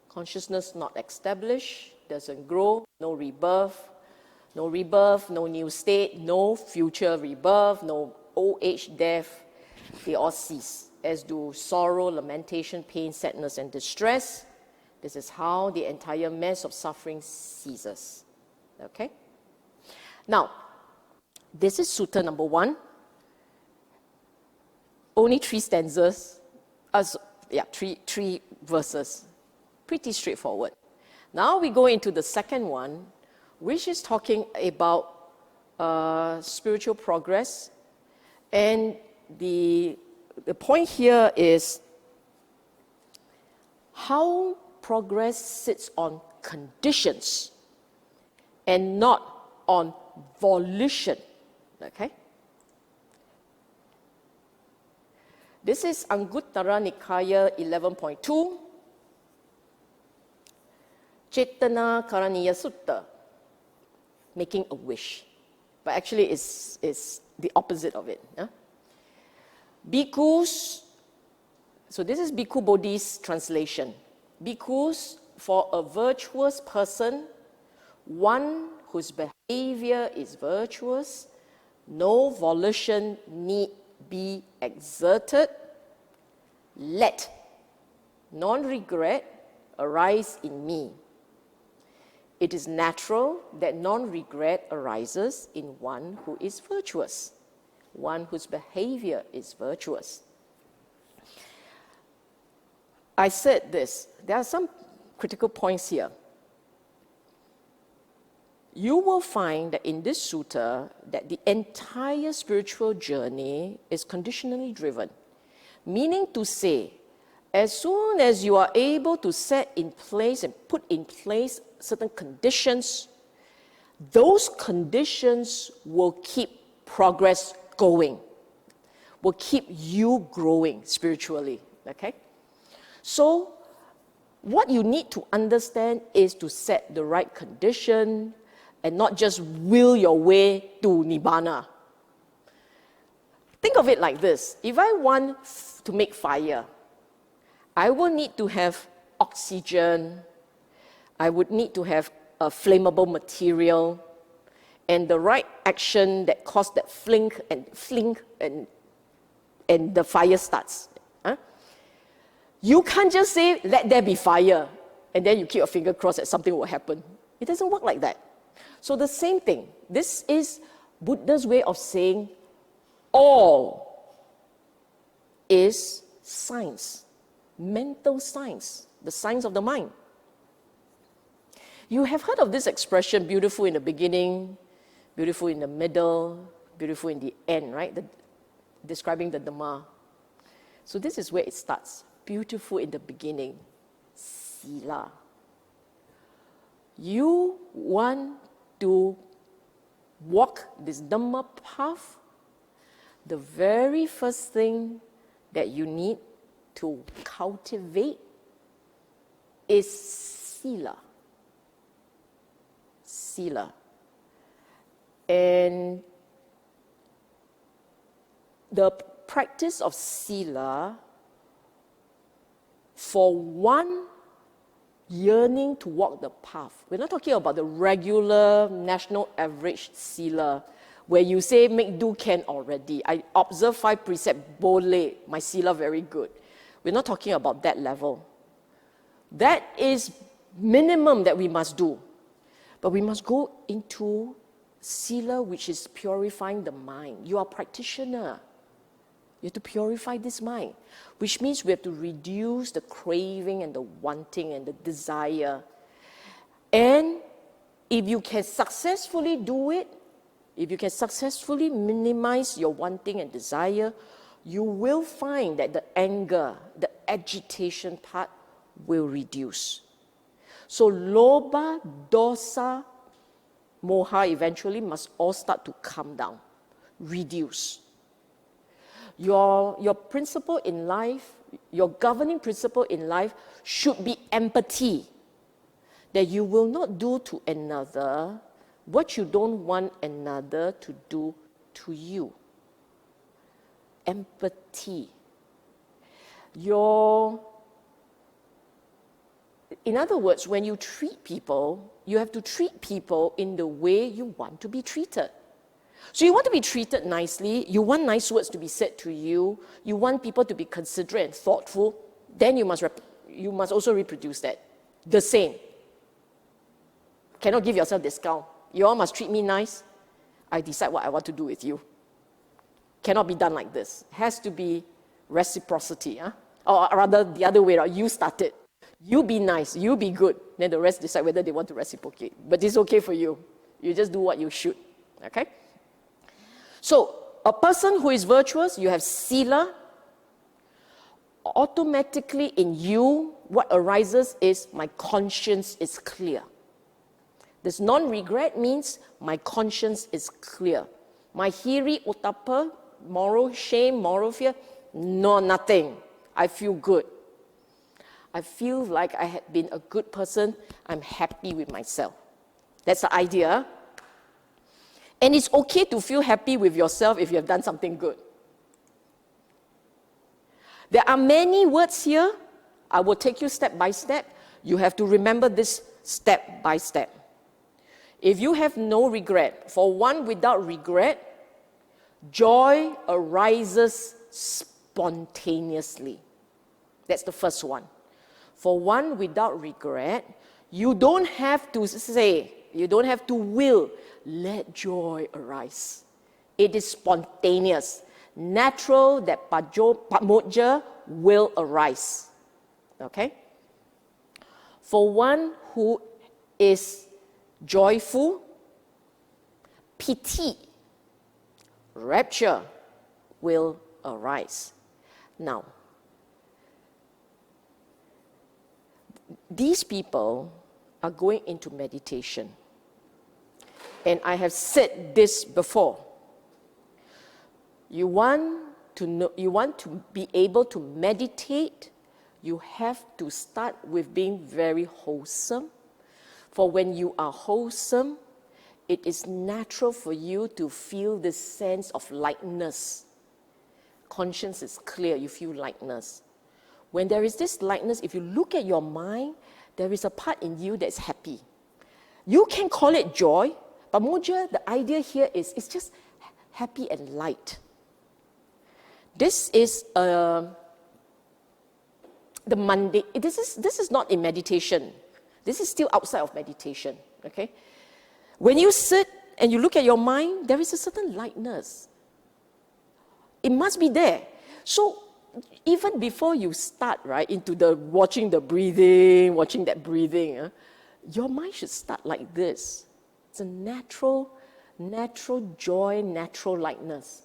consciousness not established, doesn't grow, no rebirth, no new state, no future rebirth, no old age, death, they all cease, as do sorrow, lamentation, pain, sadness, and distress. This is how the entire mess of suffering ceases. Okay? Now, this is Sutta number 1. Only 3 stanzas, three verses. Pretty straightforward. Now we go into the second one, which is talking about spiritual progress. And the point here is how progress sits on conditions and not on volition. Okay? This is Anguttara Nikaya 11.2, Cetanākaraṇīya Sutta, making a wish. But actually it's the opposite of it. Yeah? Bhikkhus, so this is Bhikkhu Bodhi's translation. Bhikkhus, for a virtuous person, one whose behavior is virtuous, no volition need be exerted, let non-regret arise in me. It is natural that non-regret arises in one who is virtuous, one whose behavior is virtuous. I said this, there are some critical points here. you will find that in this sutta that the entire spiritual journey is conditionally driven. Meaning to say, as soon as you are able to set in place and put in place certain conditions, those conditions will keep progress going, will keep you growing spiritually, okay? So, what you need to understand is to set the right condition and not just will your way to Nibbana. Think of it like this. If I want to make fire, I will need to have oxygen, I would need to have a flammable material, and the right action that causes that flink and the fire starts. Huh? You can't just say, let there be fire, and then you keep your finger crossed that something will happen. It doesn't work like that. So the same thing. This is Buddha's way of saying all is science, mental science, the science of the mind. You have heard of this expression, beautiful in the beginning, beautiful in the middle, beautiful in the end, right? Describing the Dhamma. So this is where it starts. Beautiful in the beginning, sila. You want to walk this Dhamma path, the very first thing that you need to cultivate is sila. Sila. And the practice of sila, for one yearning to walk the path. We're not talking about the regular national average sila, where you say, make do can already. I observe 5 precepts, boleh, my sila very good. We're not talking about that level. That is minimum that we must do. But we must go into sila, which is purifying the mind. You are a practitioner. You have to purify this mind, which means we have to reduce the craving and the wanting and the desire. And if you can successfully do it, if you can successfully minimize your wanting and desire, you will find that the anger, the agitation part will reduce. So lobha, dosa, moha eventually must all start to come down, reduce. Your principle in life, your governing principle in life should be empathy. That you will not do to another what you don't want another to do to you. Empathy. In other words, when you treat people, you have to treat people in the way you want to be treated. So you want to be treated nicely, you want nice words to be said to you, you want people to be considerate and thoughtful, then you must also reproduce that. The same. Cannot give yourself discount. You all must treat me nice. I decide what I want to do with you. Cannot be done like this. Has to be reciprocity. Huh? Or rather, the other way around. You start it. You be nice. You be good. Then the rest decide whether they want to reciprocate. But it's okay for you. You just do what you should. Okay? So, a person who is virtuous, you have sila. Automatically in you, what arises is my conscience is clear. This non-regret means my conscience is clear. My hiri, utapa, moral shame, moral fear, no, nothing. I feel good. I feel like I had been a good person. I'm happy with myself. That's the idea. And it's okay to feel happy with yourself if you have done something good. There are many words here. I will take you step by step. You have to remember this step by step. If you have no regret, for one without regret, joy arises spontaneously. That's the first one. For one without regret, you don't have to say, you don't have to will, let joy arise. It is spontaneous, natural that pamoja will arise. Okay? For one who is joyful, piti, rapture, will arise. Now, these people are going into meditation. And I have said this before. You want to be able to meditate, you have to start with being very wholesome. For when you are wholesome, it is natural for you to feel this sense of lightness. Conscience is clear, you feel lightness. When there is this lightness, if you look at your mind, there is a part in you that's happy. You can call it joy, but Moja, the idea here is it's just happy and light. This is the Monday. This is not in meditation. This is still outside of meditation. Okay, when you sit and you look at your mind, there is a certain lightness. It must be there. So even before you start, right, into the watching the breathing, watching that breathing, your mind should start like this. It's a natural joy, natural lightness.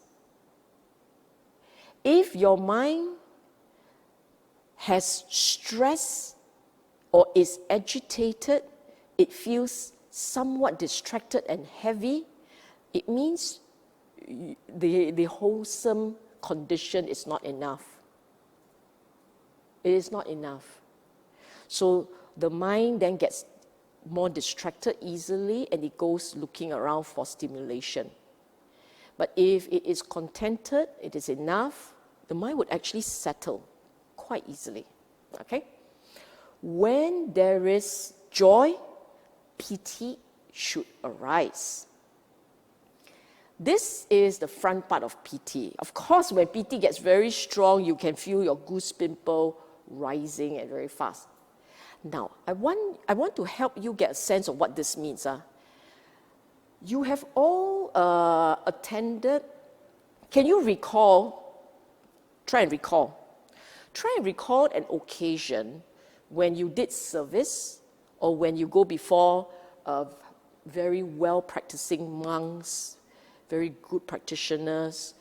If your mind has stress or is agitated, it feels somewhat distracted and heavy, it means the wholesome condition is not enough. It is not enough. So the mind then gets more distracted easily and it goes looking around for stimulation. But if it is contented, it is enough, the mind would actually settle quite easily. Okay? When there is joy, piti should arise. This is the front part of piti. Of course, when piti gets very strong, you can feel your goose pimple rising and very fast. Now, I want to help you get a sense of what this means. You have all attended. Can you recall? Try and recall an occasion when you did service or when you go before very well practicing monks, very good practitioners.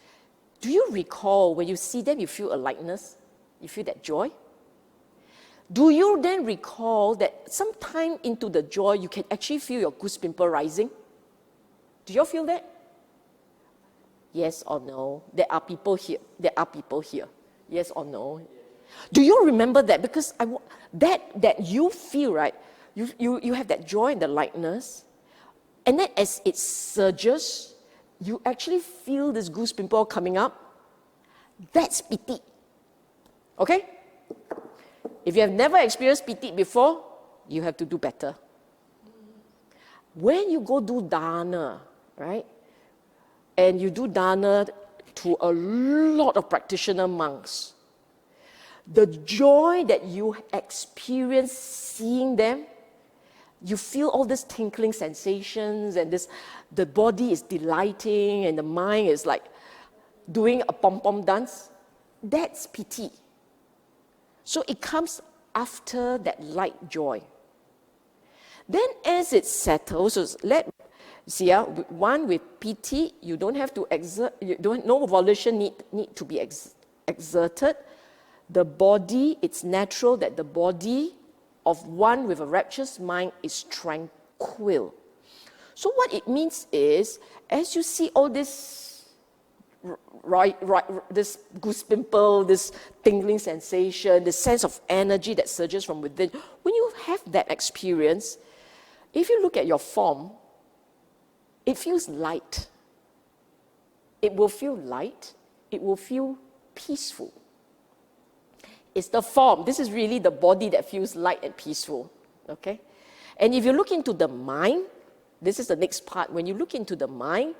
Do you recall when you see them, you feel a lightness? You feel that joy? Do you then recall that sometime into the joy, you can actually feel your goose pimple rising? Do you feel that? Yes or no? There are people here. Yes or no? Do you remember that? Because that you feel, right? You have that joy and the lightness. And then as it surges, you actually feel this goose pimple coming up. That's piti. Okay? If you have never experienced piti before, you have to do better. When you go do dana, right? And you do dana to a lot of practitioner monks, the joy that you experience seeing them, you feel all these tinkling sensations and the body is delighting and the mind is like doing a pom-pom dance. That's piti. So it comes after that light joy. Then as it settles, so one with piti, you don't have to exert, no volition need to be exerted. The body, it's natural that the body of one with a rapturous mind is tranquil. So what it means is, as you see all this this goose pimple, this tingling sensation, the sense of energy that surges from within, when you have that experience, if you look at your form, it feels light. It will feel light. It will feel peaceful. It's the form. This is really the body that feels light and peaceful. Okay? And if you look into the mind, this is the next part. When you look into the mind,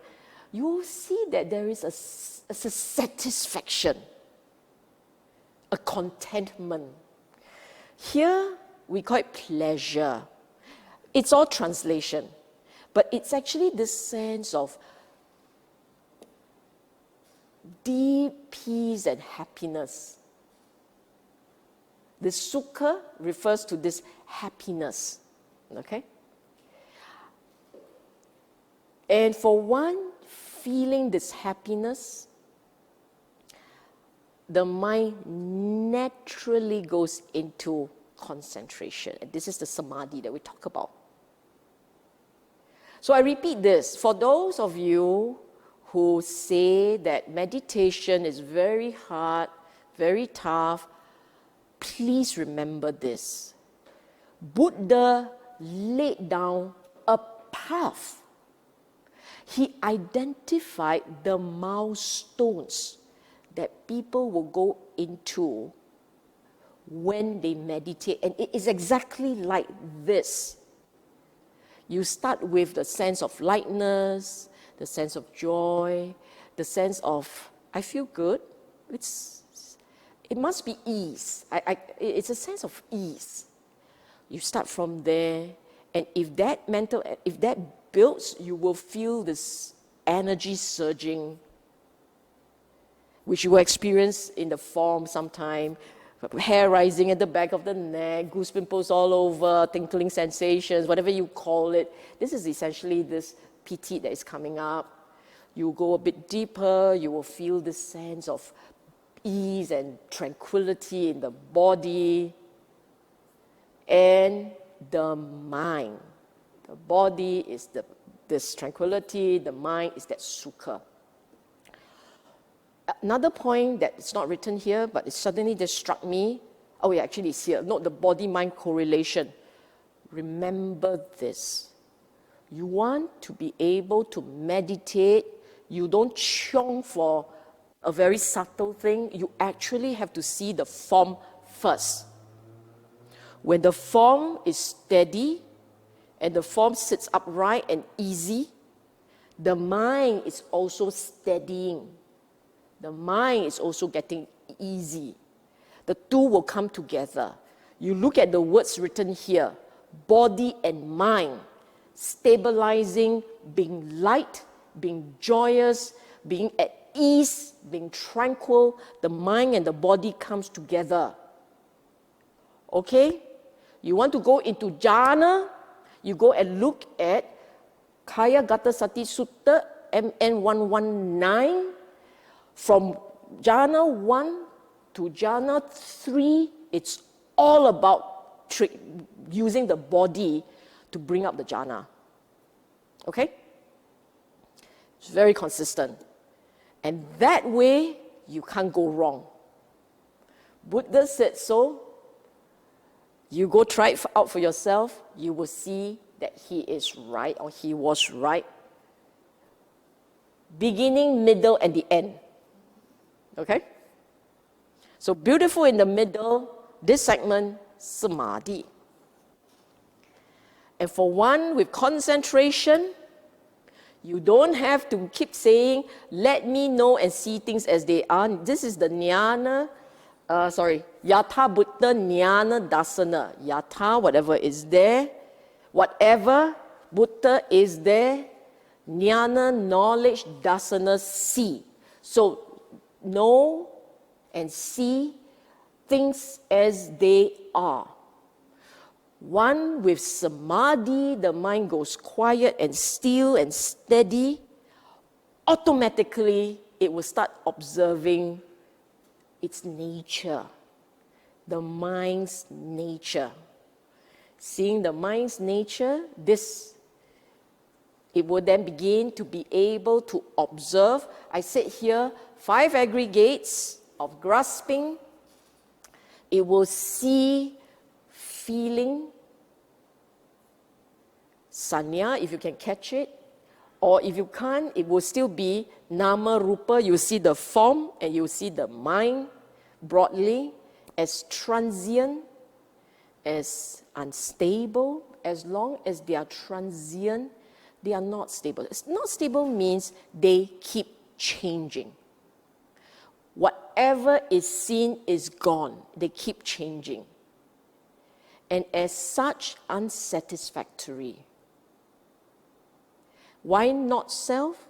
you will see that there is a satisfaction, a contentment. Here, we call it pleasure. It's all translation, but it's actually this sense of deep peace and happiness. The sukha refers to this happiness, okay? And for one feeling this happiness, the mind naturally goes into concentration. And this is the samadhi that we talk about. So I repeat this. For those of you who say that meditation is very hard, very tough, please remember this. Buddha laid down a path. He identified the milestones that people will go into when they meditate. And it is exactly like this. You start with the sense of lightness, the sense of joy, the sense of, I feel good. It must be ease. It's a sense of ease. You start from there, and if that builds, you will feel this energy surging, which you will experience in the form sometime, hair rising at the back of the neck, goose pimples all over, tingling sensations, whatever you call it. This is essentially this piti that is coming up. You go a bit deeper, you will feel this sense of ease and tranquility in the body and the mind. The body is this tranquility, the mind is that sukha. Another point that is not written here, but it suddenly just struck me. Oh, yeah, actually it's here. Note the body-mind correlation. Remember this. You want to be able to meditate. You don't chong for a very subtle thing. You actually have to see the form first. When the form is steady and the form sits upright and easy, the mind is also steadying. The mind is also getting easy. The two will come together. You look at the words written here, body and mind, stabilizing, being light, being joyous, being at ease, being tranquil. The mind and the body comes together. Okay? You want to go into jhana, you go and look at Kaya Gata Sati Sutta AN11.2. From jhana 1 to jhana 3, it's all about using the body to bring up the jhana. Okay? It's very consistent. And that way, you can't go wrong. Buddha said so. You go try it out for yourself, you will see that he is right or he was right. Beginning, middle, and the end. Okay? So beautiful in the middle, this segment, samadhi. And for one with concentration, you don't have to keep saying, let me know and see things as they are. This is the Yatha Buddha Jnana Dasana. Yatha, whatever is there. Whatever, Buddha is there. Jnana, knowledge, Dasana, see. So, know and see things as they are. One with samadhi, the mind goes quiet and still and steady. Automatically, it will start observing its nature, the mind's nature. Seeing the mind's nature, it will then begin to be able to observe. I said here, 5 aggregates of grasping. It will see feeling, sanya, if you can catch it. Or if you can't, it will still be nama rupa. You see the form and you see the mind broadly as transient, as unstable. As long as they are transient, they are not stable. Not stable means they keep changing. Whatever is seen is gone. They keep changing. And as such, unsatisfactory. Why not self?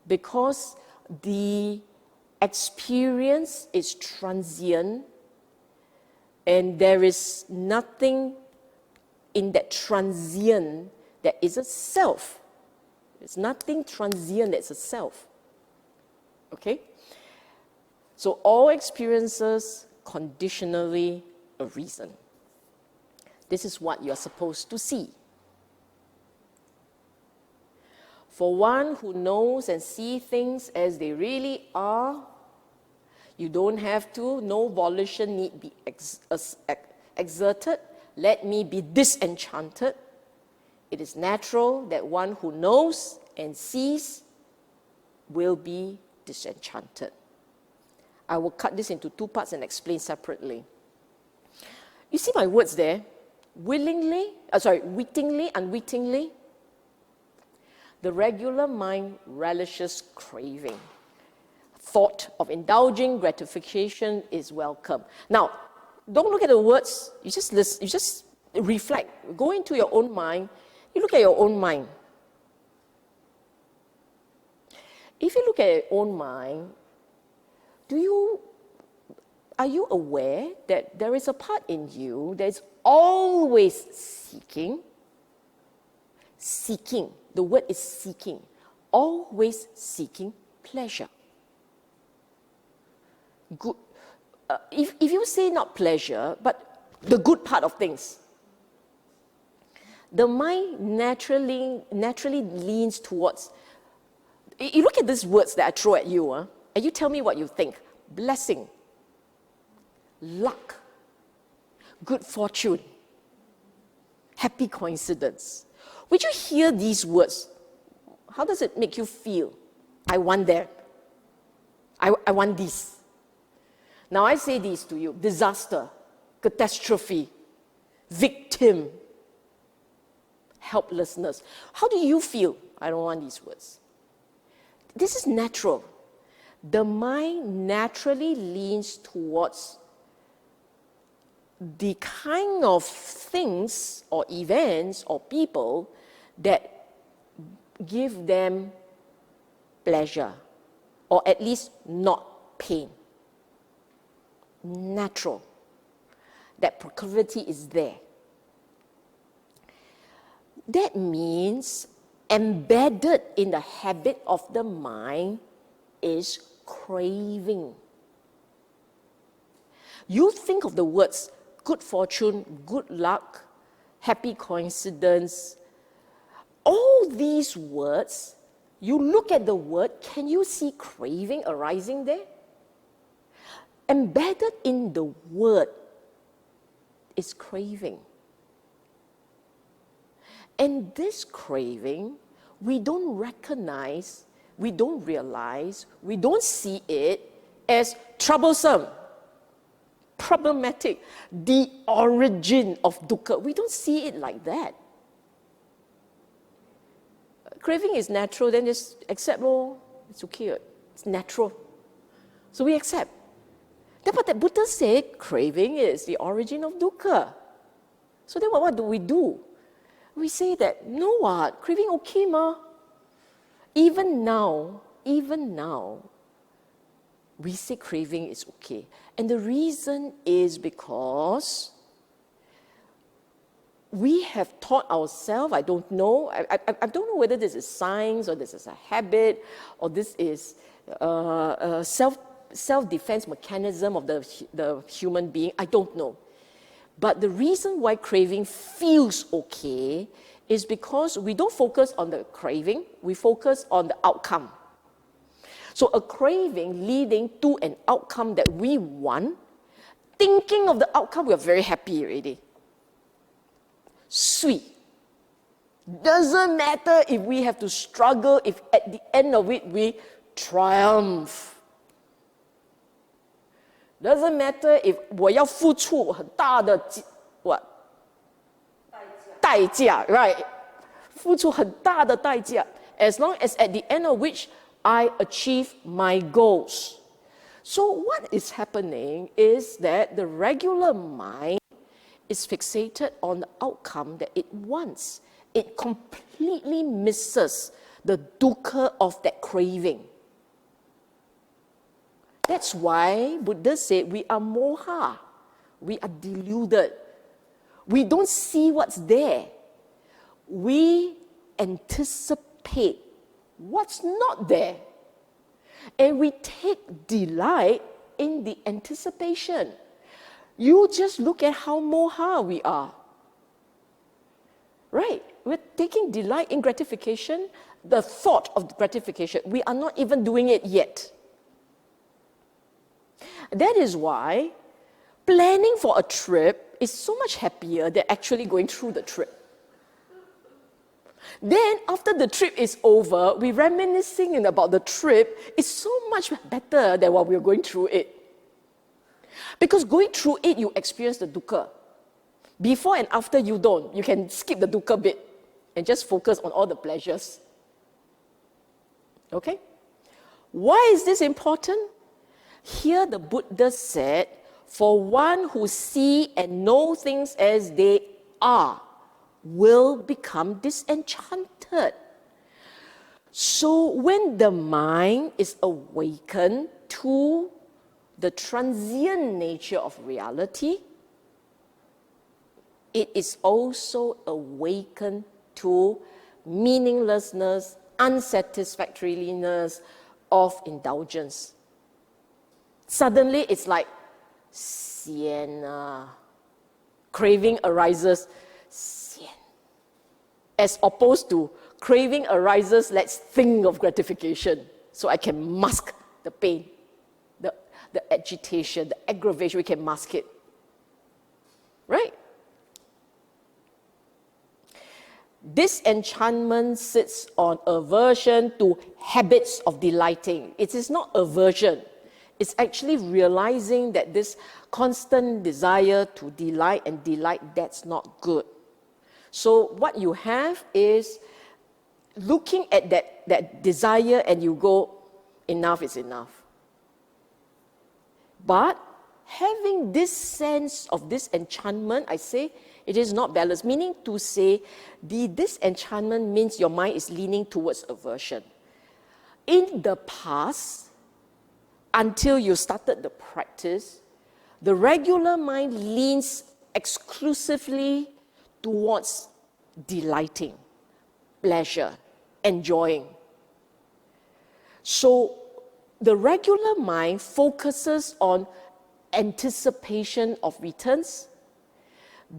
Because the experience is transient and there is nothing in that transient that is a self. It's nothing transient, it's a self. Okay? So all experiences conditionally a reason. This is what you're supposed to see. For one who knows and sees things as they really are, you don't have to, no volition need be exerted. Let me be disenchanted. It is natural that one who knows and sees will be disenchanted. I will cut this into two parts and explain separately. You see my words there? Wittingly, unwittingly. The regular mind relishes craving. Thought of indulging gratification is welcome. Now, don't look at the words. You just listen, you just reflect. Go into your own mind. You look at your own mind. If you look at your own mind, are you aware that there is a part in you that is always seeking? Seeking. The word is seeking. Always seeking pleasure. Good. If you say not pleasure, but the good part of things, the mind naturally leans towards. You look at these words that I throw at you, and you tell me what you think. Blessing, luck, good fortune, happy coincidence. Would you hear these words? How does it make you feel? I want that. I want this. Now I say these to you: disaster, catastrophe, victim, helplessness. How do you feel? I don't want these words. This is natural. The mind naturally leans towards the kind of things or events or people that give them pleasure, or at least not pain. Natural. That proclivity is there. That means embedded in the habit of the mind is craving. You think of the words good fortune, good luck, happy coincidence. All these words, you look at the word, can you see craving arising there? Embedded in the word is craving. And this craving, we don't recognize, we don't realize, we don't see it as troublesome, problematic, the origin of dukkha. We don't see it like that. Craving is natural, then just accept, oh, it's okay, it's natural. So we accept. But the Buddha said craving is the origin of dukkha. So then what do? We say that, no what, craving okay ma. Even now, we say craving is okay. And the reason is because we have taught ourselves, I don't know, I don't know whether this is science or this is a habit or this is a self-defense mechanism of the human being, I don't know. But the reason why craving feels okay is because we don't focus on the craving, we focus on the outcome. So a craving leading to an outcome that we want, thinking of the outcome, we are very happy already. Sweet. Doesn't matter if we have to struggle, if at the end of it we triumph. Doesn't matter if 我要付出很大的 what 代价 right 付出很大的代价 as long as at the end of which I achieve my goals. So what is happening is that the regular mind is fixated on the outcome that it wants. It completely misses the dukkha of that craving. That's why Buddha said we are moha. We are deluded. We don't see what's there. We anticipate what's not there. And we take delight in the anticipation. You just look at how moha we are. Right? We're taking delight in gratification, the thought of gratification. We are not even doing it yet. That is why planning for a trip is so much happier than actually going through the trip. Then, after the trip is over, we reminiscing about the trip is so much better than while we were going through it. Because going through it, you experience the dukkha. Before and after, you don't. You can skip the dukkha bit and just focus on all the pleasures. Okay? Why is this important? Here the Buddha said, for one who see and know things as they are, will become disenchanted. So when the mind is awakened to the transient nature of reality, it is also awakened to meaninglessness, unsatisfactoriness of indulgence. Suddenly it's like, sian, craving arises, as opposed to craving arises, let's think of gratification so I can mask the pain, the agitation, the aggravation, we can mask it. Right? Disenchantment sits on aversion to habits of delighting. It is not aversion. It's actually realizing that this constant desire to delight and delight, that's not good. So what you have is looking at that desire and you go, enough is enough. But having this sense of disenchantment, I say, it is not balanced. Meaning to say, the disenchantment means your mind is leaning towards aversion. In the past, until you started the practice, the regular mind leans exclusively towards delighting, pleasure, enjoying. So the regular mind focuses on anticipation of returns.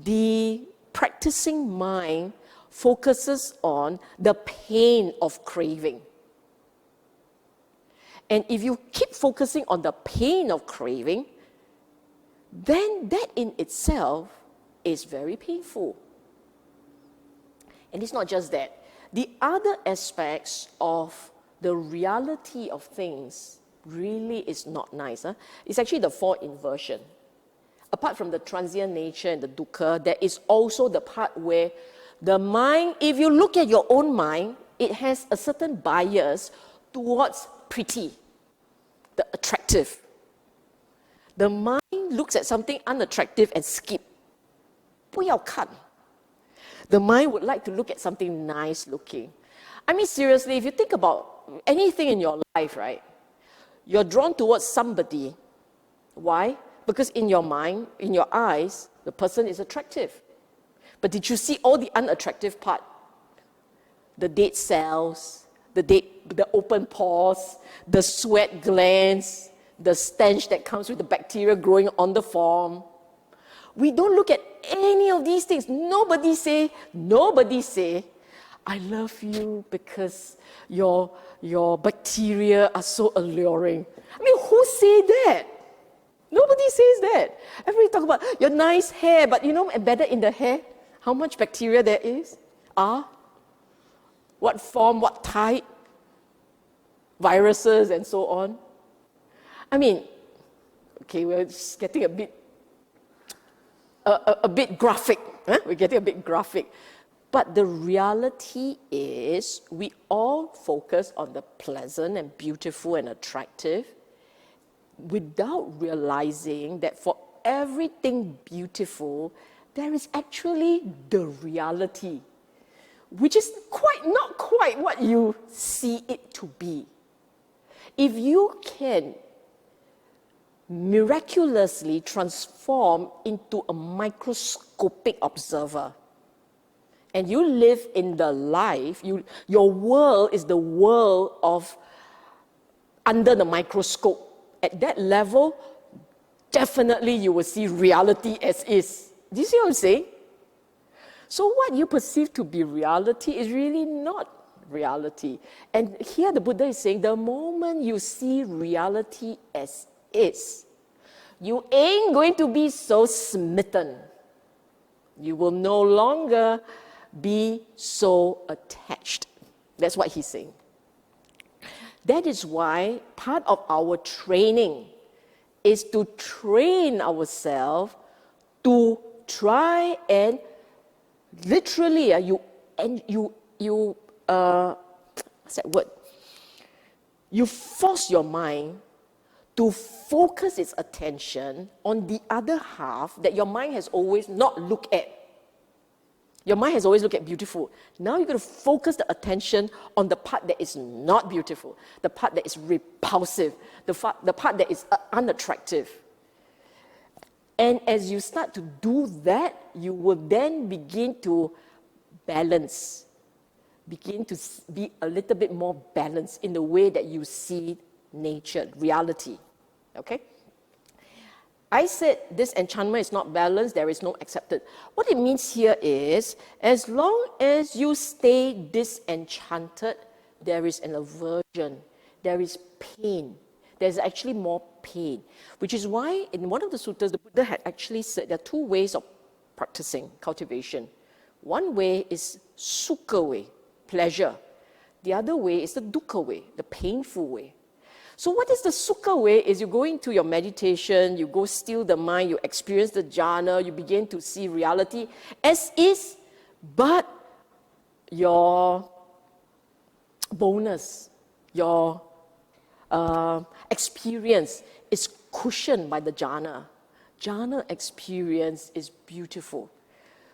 The practicing mind focuses on the pain of craving. And if you keep focusing on the pain of craving, then that in itself is very painful. And it's not just that. The other aspects of the reality of things really is not nice. It's actually the four inversion. Apart from the transient nature and the dukkha, there is also the part where the mind, if you look at your own mind, it has a certain bias towards pretty, the attractive. The mind looks at something unattractive and skip. 不要看. The mind would like to look at something nice looking. I mean, seriously, if you think about anything in your life, right? You're drawn towards somebody. Why? Because in your mind, in your eyes, the person is attractive. But did you see all the unattractive part? The dead cells, the open pores, the sweat glands, the stench that comes with the bacteria growing on the form. We don't look at any of these things. Nobody say, I love you because your bacteria are so alluring. I mean, who say that? Nobody says that. Everybody talk about your nice hair, but you know, embedded in the hair, how much bacteria there is? What form, what type? Viruses and so on. I mean, okay, we're just getting a bit graphic. We're getting a bit graphic. But the reality is we all focus on the pleasant and beautiful and attractive without realizing that for everything beautiful, there is actually the reality, which is not quite what you see it to be. If you can miraculously transform into a microscopic observer and you live in the life, your world is the world of under the microscope. At that level, definitely you will see reality as is. Do you see what I'm saying? So what you perceive to be reality is really not reality. And here the Buddha is saying, the moment you see reality as is, you ain't going to be so smitten. You will no longer be so attached. That's what he's saying. That is why part of our training is to train ourselves to try and literally, what's that word? You force your mind to focus its attention on the other half that your mind has always not looked at. Your mind has always looked at beautiful. Now you're going to focus the attention on the part that is not beautiful, the part that is repulsive, the part that is unattractive. And as you start to do that, you will then begin to balance, begin to be a little bit more balanced in the way that you see nature, reality. Okay? I said this enchantment is not balanced, there is no accepted. What it means here is, as long as you stay disenchanted, there is an aversion, there is pain. There's actually more pain, which is why in one of the suttas, the Buddha had actually said there are two ways of practicing cultivation. One way is sukha way, pleasure. The other way is the dukkha way, the painful way. So what is the sukha way? Is you go into your meditation, you go still the mind, you experience the jhana, you begin to see reality as is, but your bonus, your experience is cushioned by the jhana. Jhana experience is beautiful.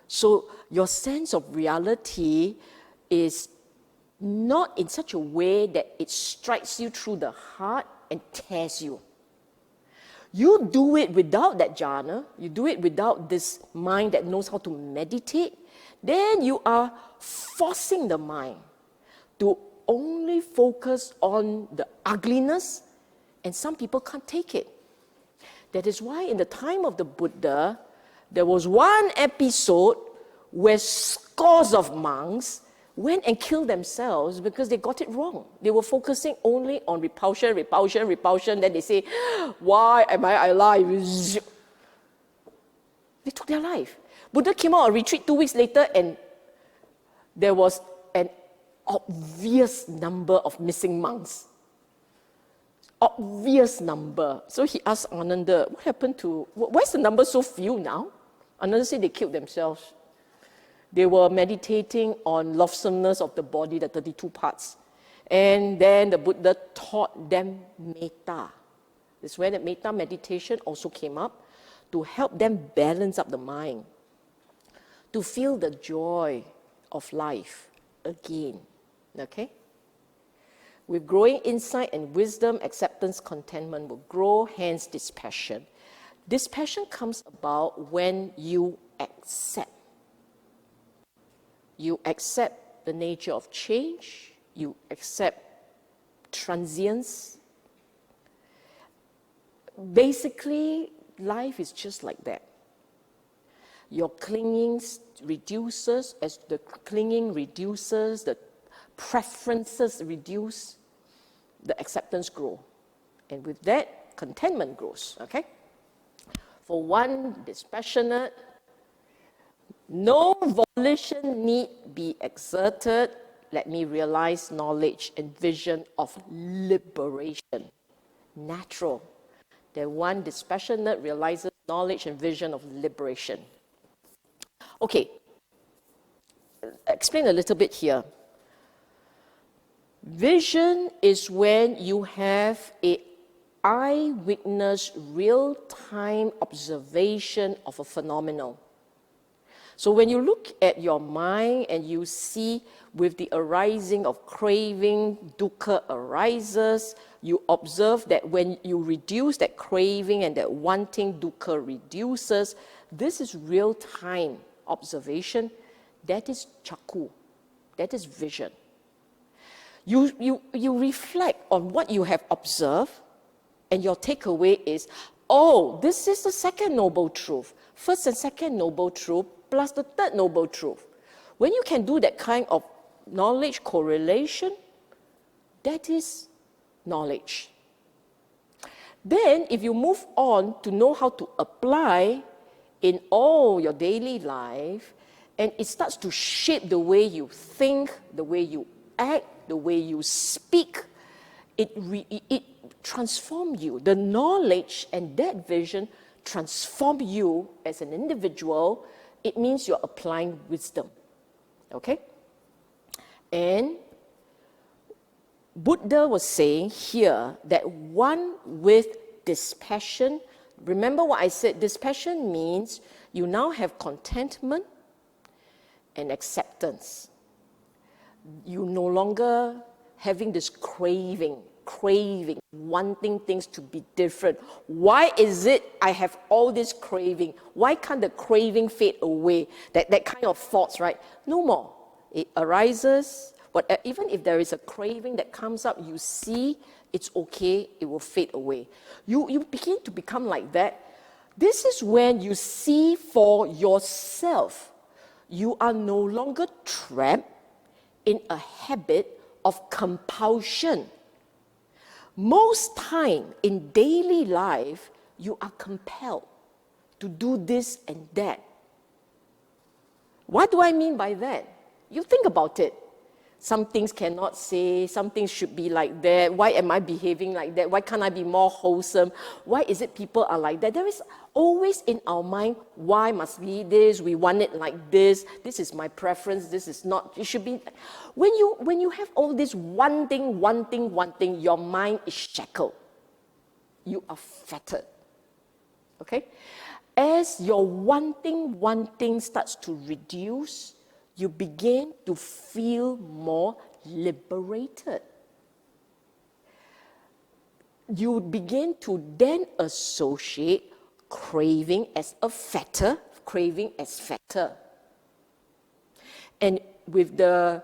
So your sense of reality is not in such a way that it strikes you through the heart and tears you. You do it without that jhana, you do it without this mind that knows how to meditate, then you are forcing the mind to only focus on the ugliness, and some people can't take it. That is why in the time of the Buddha, there was one episode where scores of monks went and killed themselves because they got it wrong. They were focusing only on repulsion. Then they say, why am I alive? They took their life. Buddha came out on retreat 2 weeks later, and there was an obvious number of missing monks. Obvious number. So he asked Ananda, what happened to, why is the number so few now? Ananda said they killed themselves. They were meditating on lovesomeness of the body, the 32 parts. And then the Buddha taught them metta. This is where the metta meditation also came up, to help them balance up the mind, to feel the joy of life again. Okay? With growing insight and wisdom, acceptance, contentment will grow, hence dispassion. Dispassion comes about when you accept. You accept the nature of change, you accept transience. Basically, life is just like that. Your clinging reduces, as the clinging reduces, the preferences reduce, the acceptance grows. And with that, contentment grows, okay? For one dispassionate, no volition need be exerted. Let me realize knowledge and vision of liberation. Natural. That one dispassionate realizes knowledge and vision of liberation. Okay. Explain a little bit here. Vision is when you have an eyewitness, real-time observation of a phenomenon. So when you look at your mind and you see with the arising of craving, dukkha arises, you observe that when you reduce that craving and that wanting, dukkha reduces. This is real-time observation. That is chakku. That is vision. You reflect on what you have observed, and your takeaway is, oh, this is the second noble truth. First and second noble truth plus the third noble truth. When you can do that kind of knowledge correlation, that is knowledge. Then, if you move on to know how to apply in all your daily life, and it starts to shape the way you think, the way you act, the way you speak, it transforms you. The knowledge and that vision transform you as an individual. It means you're applying wisdom. Okay? And Buddha was saying here that one with dispassion, remember what I said, dispassion means you now have contentment and acceptance. You no longer having this craving, wanting things to be different. Why is it I have all this craving? Why can't the craving fade away? That kind of thoughts, right? No more. It arises. Even if there is a craving that comes up, you see it's okay, it will fade away. You begin to become like that. This is when you see for yourself. You are no longer trapped in a habit of compulsion. Most time in daily life, you are compelled to do this and that. What do I mean by that? You think about it. Some things cannot say, some things should be like that. Why am I behaving like that? Why can't I be more wholesome? Why is it people are like that? There is always in our mind, why must be this? We want it like this. This is my preference. This is not. It should be. When you have all this one thing, your mind is shackled. You are fettered. Okay? As your one thing starts to reduce, you begin to feel more liberated. You begin to then associate craving as a fetter, And with the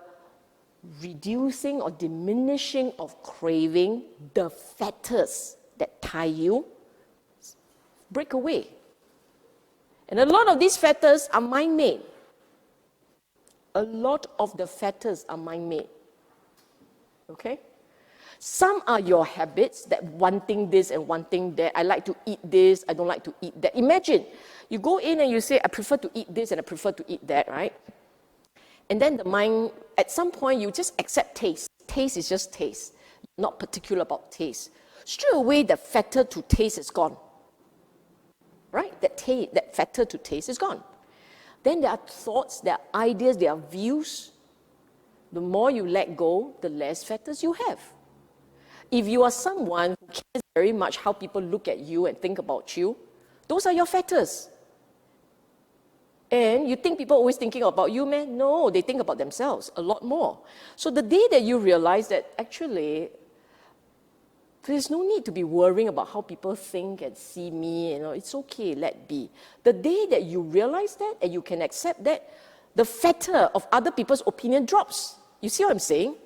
reducing or diminishing of craving, the fetters that tie you break away. And a lot of these fetters are mind-made. A lot of the fetters are mind-made. Okay? Some are your habits, that wanting this and wanting that. I like to eat this, I don't like to eat that. Imagine, you go in and you say, I prefer to eat this and I prefer to eat that, right? And then the mind, at some point, you just accept taste. Taste is just taste. You're not particular about taste. Straight away, the fetter to taste is gone. Right? That fetter to taste is gone. Then there are thoughts, there are ideas, there are views. The more you let go, the less fetters you have. If you are someone who cares very much how people look at you and think about you, those are your fetters. And you think people are always thinking about you, man? No, they think about themselves a lot more. So the day that you realize that actually there's no need to be worrying about how people think and see me, it's okay, let be. The day that you realize that and you can accept that, the fetter of other people's opinion drops. You see what I'm saying?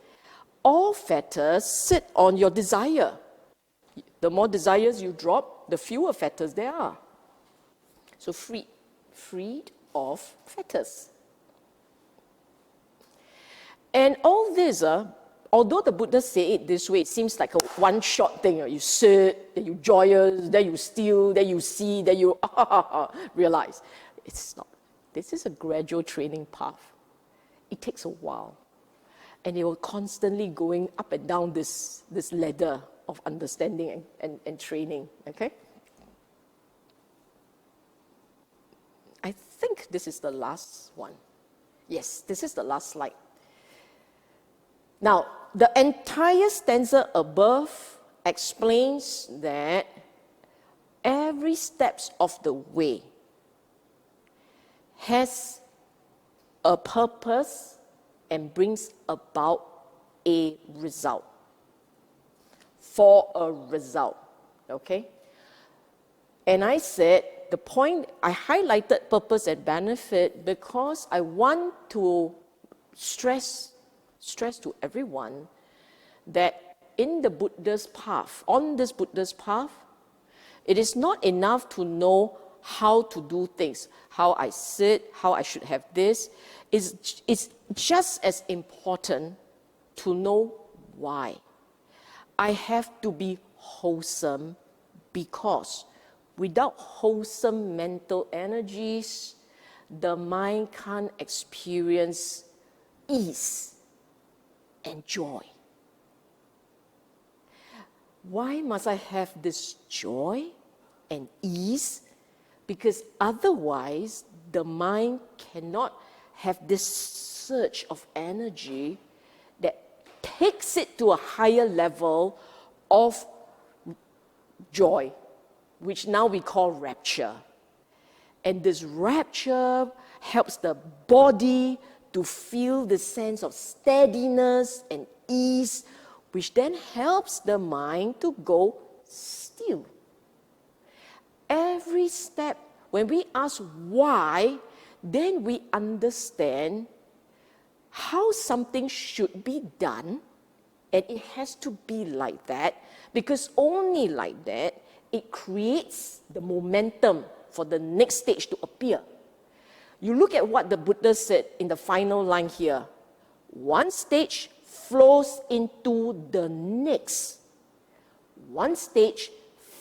All fetters sit on your desire. The more desires you drop, the fewer fetters there are. So freed of fetters. And all this, although the Buddha said it this way, it seems like a one-shot thing. You sit, then you joyous, then you still, then you see, then you realize. It's not. This is a gradual training path. It takes a while. And it will constantly going up and down this ladder of understanding and training. Okay? I think this is the last one. Yes, this is the last slide. Now, the entire stanza above explains that every step of the way has a purpose and brings about a result. For a result, okay? And I said, the point, I highlighted purpose and benefit because I want to stress to everyone that in the Buddha's path, on this Buddha's path, it is not enough to know how to do things, how I sit, how I should have this. It's just as important to know why. I have to be wholesome because without wholesome mental energies, the mind can't experience ease and joy. Why must I have this joy and ease? Because otherwise, the mind cannot have this surge of energy that takes it to a higher level of joy, which now we call rapture. And this rapture helps the body to feel the sense of steadiness and ease, which then helps the mind to go still. Every step, when we ask why, then we understand how something should be done, and it has to be like that, because only like that, it creates the momentum for the next stage to appear. You look at what the Buddha said in the final line here. One stage flows into the next. One stage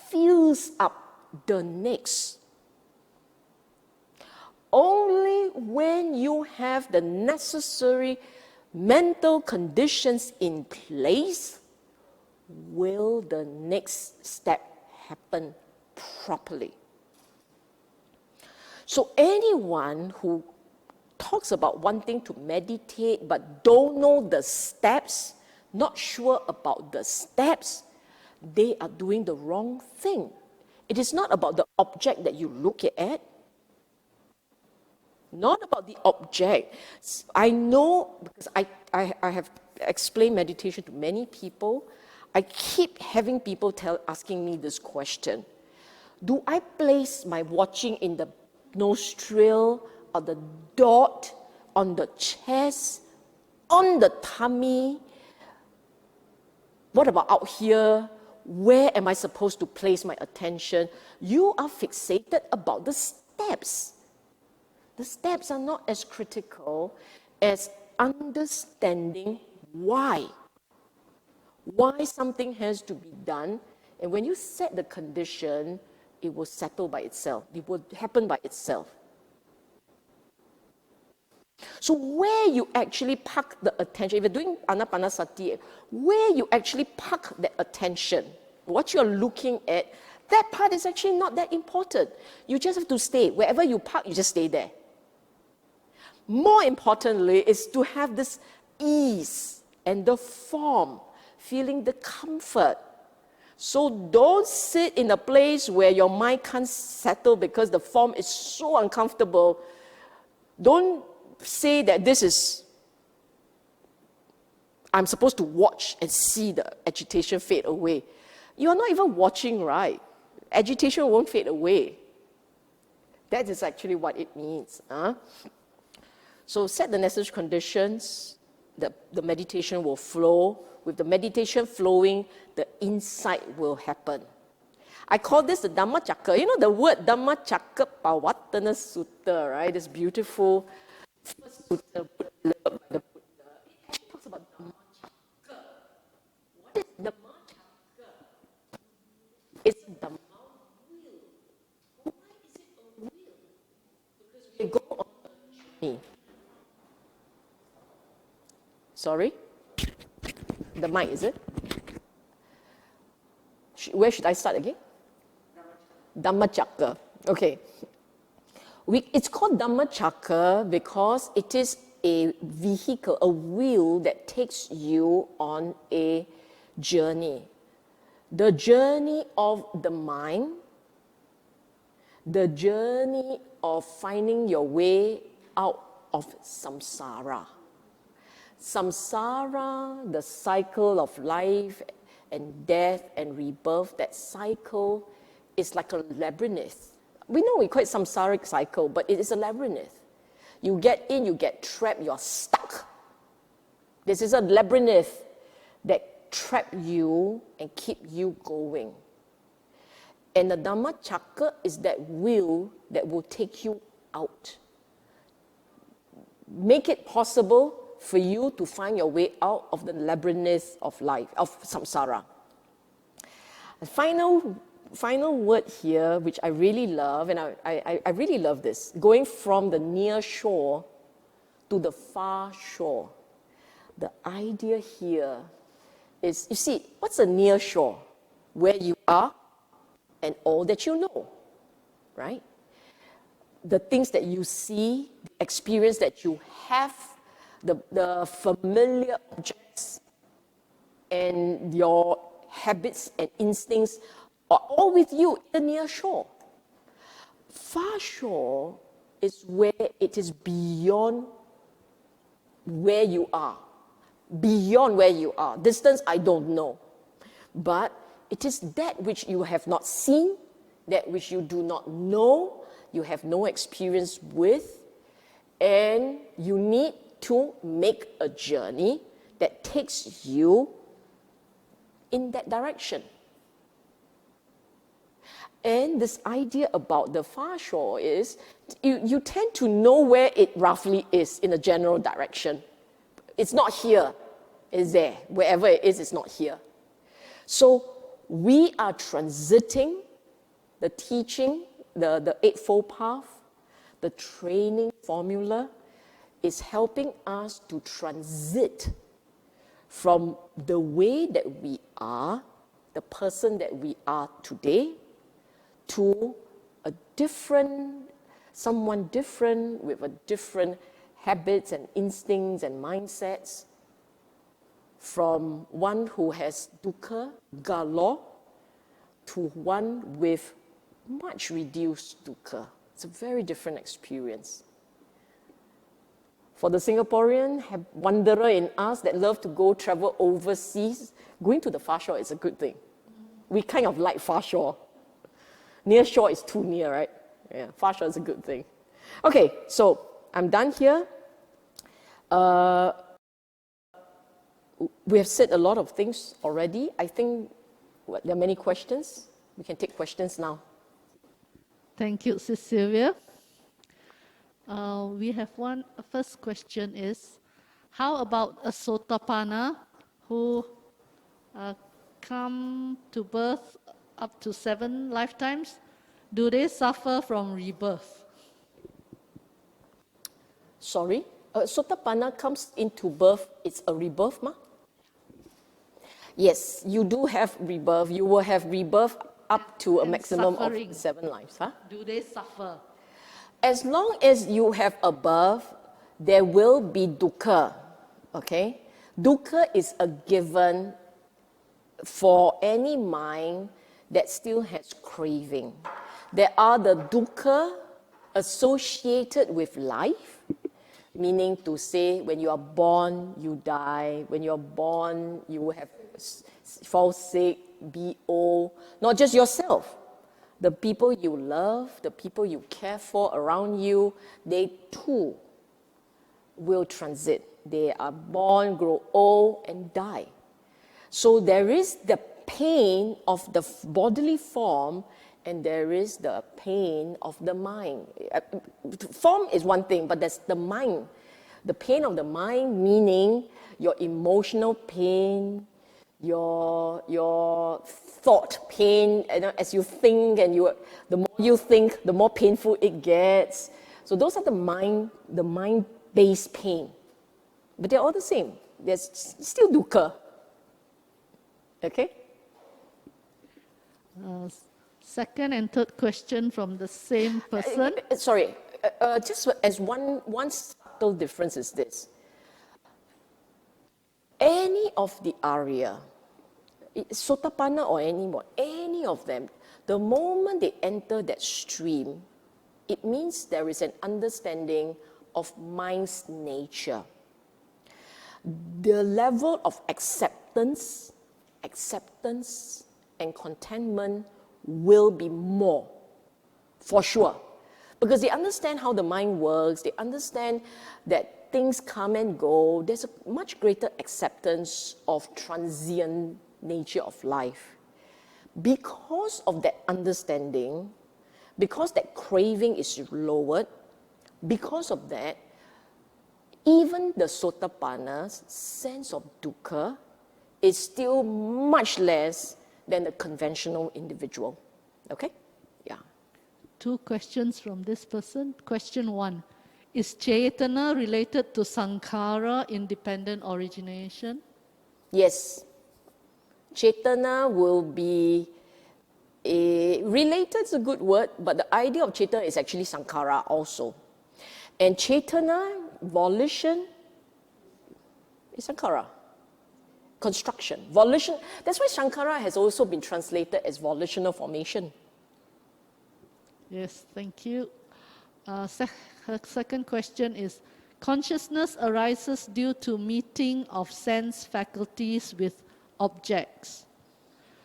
fills up the next. Only when you have the necessary mental conditions in place will the next step happen properly. So anyone who talks about wanting to meditate but don't know the steps, not sure about the steps, they are doing the wrong thing. It is not about the object that you look at, not about the object. I know, because I have explained meditation to many people, I keep having people asking me this question. Do I place my watching in the nostril, or the dot, on the chest, on the tummy? What about out here? Where am I supposed to place my attention? You are fixated about the steps. The steps are not as critical as understanding why. Why something has to be done. And when you set the condition, it will settle by itself. It will happen by itself. So where you actually park the attention, if you're doing anapanasati, where you actually park the attention, what you're looking at, that part is actually not that important. You just have to stay. Wherever you park, you just stay there. More importantly is to have this ease and the form, feeling the comfort. So don't sit in a place where your mind can't settle because the form is so uncomfortable. Don't say that this is, I'm supposed to watch and see the agitation fade away. You are not even watching, right? Agitation won't fade away. That is actually what it means. So set the necessary conditions, the meditation will flow. With the meditation flowing, the insight will happen. I call this the Dhamma Chakra. You know the word Dhamma Chakra Pavattana Sutta, right? This beautiful first sutta by the Buddha. It actually talks about Dhamma Chakra. What is Dhamma Chakra? It's Dhamma will. Why is it a will? Because we go on a journey. Sorry? The mic, is it? Where should I start again? Dhamma Chakra. Okay. It's called Dhamma Chakra because it is a vehicle, a wheel that takes you on a journey. The journey of the mind, the journey of finding your way out of samsara. Samsara, the cycle of life and death and rebirth, that cycle is like a labyrinth, We know we call it samsaric cycle, but it is a labyrinth. You get in, you get trapped, you're stuck. This is a labyrinth that trap you and keep you going. And the Dhamma Chakra is that wheel that will take you out. Make it possible for you to find your way out of the labyrinth of life, of samsara. The final word here, which I really love, and I really love this, going from the near shore to the far shore. The idea here is, you see, what's a near shore? Where you are and all that you know, right? The things that you see, the experience that you have, the familiar objects, and your habits and instincts are all with you in the near shore. Far shore is where it is beyond where you are. Beyond where you are. Distance, I don't know. But it is that which you have not seen, that which you do not know, you have no experience with, and you need to make a journey that takes you in that direction. And this idea about the far shore is, you tend to know where it roughly is in a general direction. It's not here, it's there. Wherever it is, it's not here. So we are transiting the teaching, the Eightfold Path, the training formula is helping us to transit from the way that we are, the person that we are today, to a different, someone different with a different habits and instincts and mindsets, from one who has dukkha galore to one with much reduced dukkha. It's a very different experience. For the Singaporean wanderer in us that love to go travel overseas, going to the far shore is a good thing. We kind of like far shore. Near shore is too near, right? Yeah, far shore is a good thing. Okay, so I'm done here. We have said a lot of things already. I think there are many questions. We can take questions now. Thank you, Sis Sylvia. We have one. First question is, how about a Sotapanna who come to birth up to 7 lifetimes? Do they suffer from rebirth? Sorry? Sotapanna comes into birth, it's a rebirth, ma? Yes, you do have rebirth. You will have rebirth up to a maximum suffering. of 7 lives. Huh? Do they suffer? As long as you have a birth, there will be dukkha. Okay? Dukkha is a given for any mind that still has craving. There are the dukkha associated with life, meaning to say when you are born, you die. When you're born, you will have fall sick, be old. Not just yourself. The people you love, the people you care for around you, they too will transit. They are born, grow old, and die. So there is the pain of the bodily form, and there is the pain of the mind. Form is one thing, but there's the mind. The pain of the mind, meaning your emotional pain, your thought pain, as you think, and the more you think, the more painful it gets. So those are the mind-based pain. But they're all the same. There's still dukkha. Okay? Second and third question from the same person. Sorry, just as one subtle difference is this. Any of the Arya, Sotapanna or any of them, the moment they enter that stream, it means there is an understanding of mind's nature. The level of acceptance and contentment will be more for sure. Because they understand how the mind works, they understand that things come and go. There's a much greater acceptance of transient nature of life. Because of that understanding, because that craving is lowered, because of that, even the Sotapanna's sense of dukkha is still much less than the conventional individual. Okay? Yeah. 2 questions from this person. Question 1. Is Chaitanya related to Sankara, independent origination? Yes. Chaitanya will be related is a good word, but the idea of Chaitanya is actually Sankara also. And Chaitanya, volition, is Sankara. Construction, volition. That's why Sankara has also been translated as volitional formation. Yes, thank you. Her second question is, consciousness arises due to meeting of sense faculties with objects.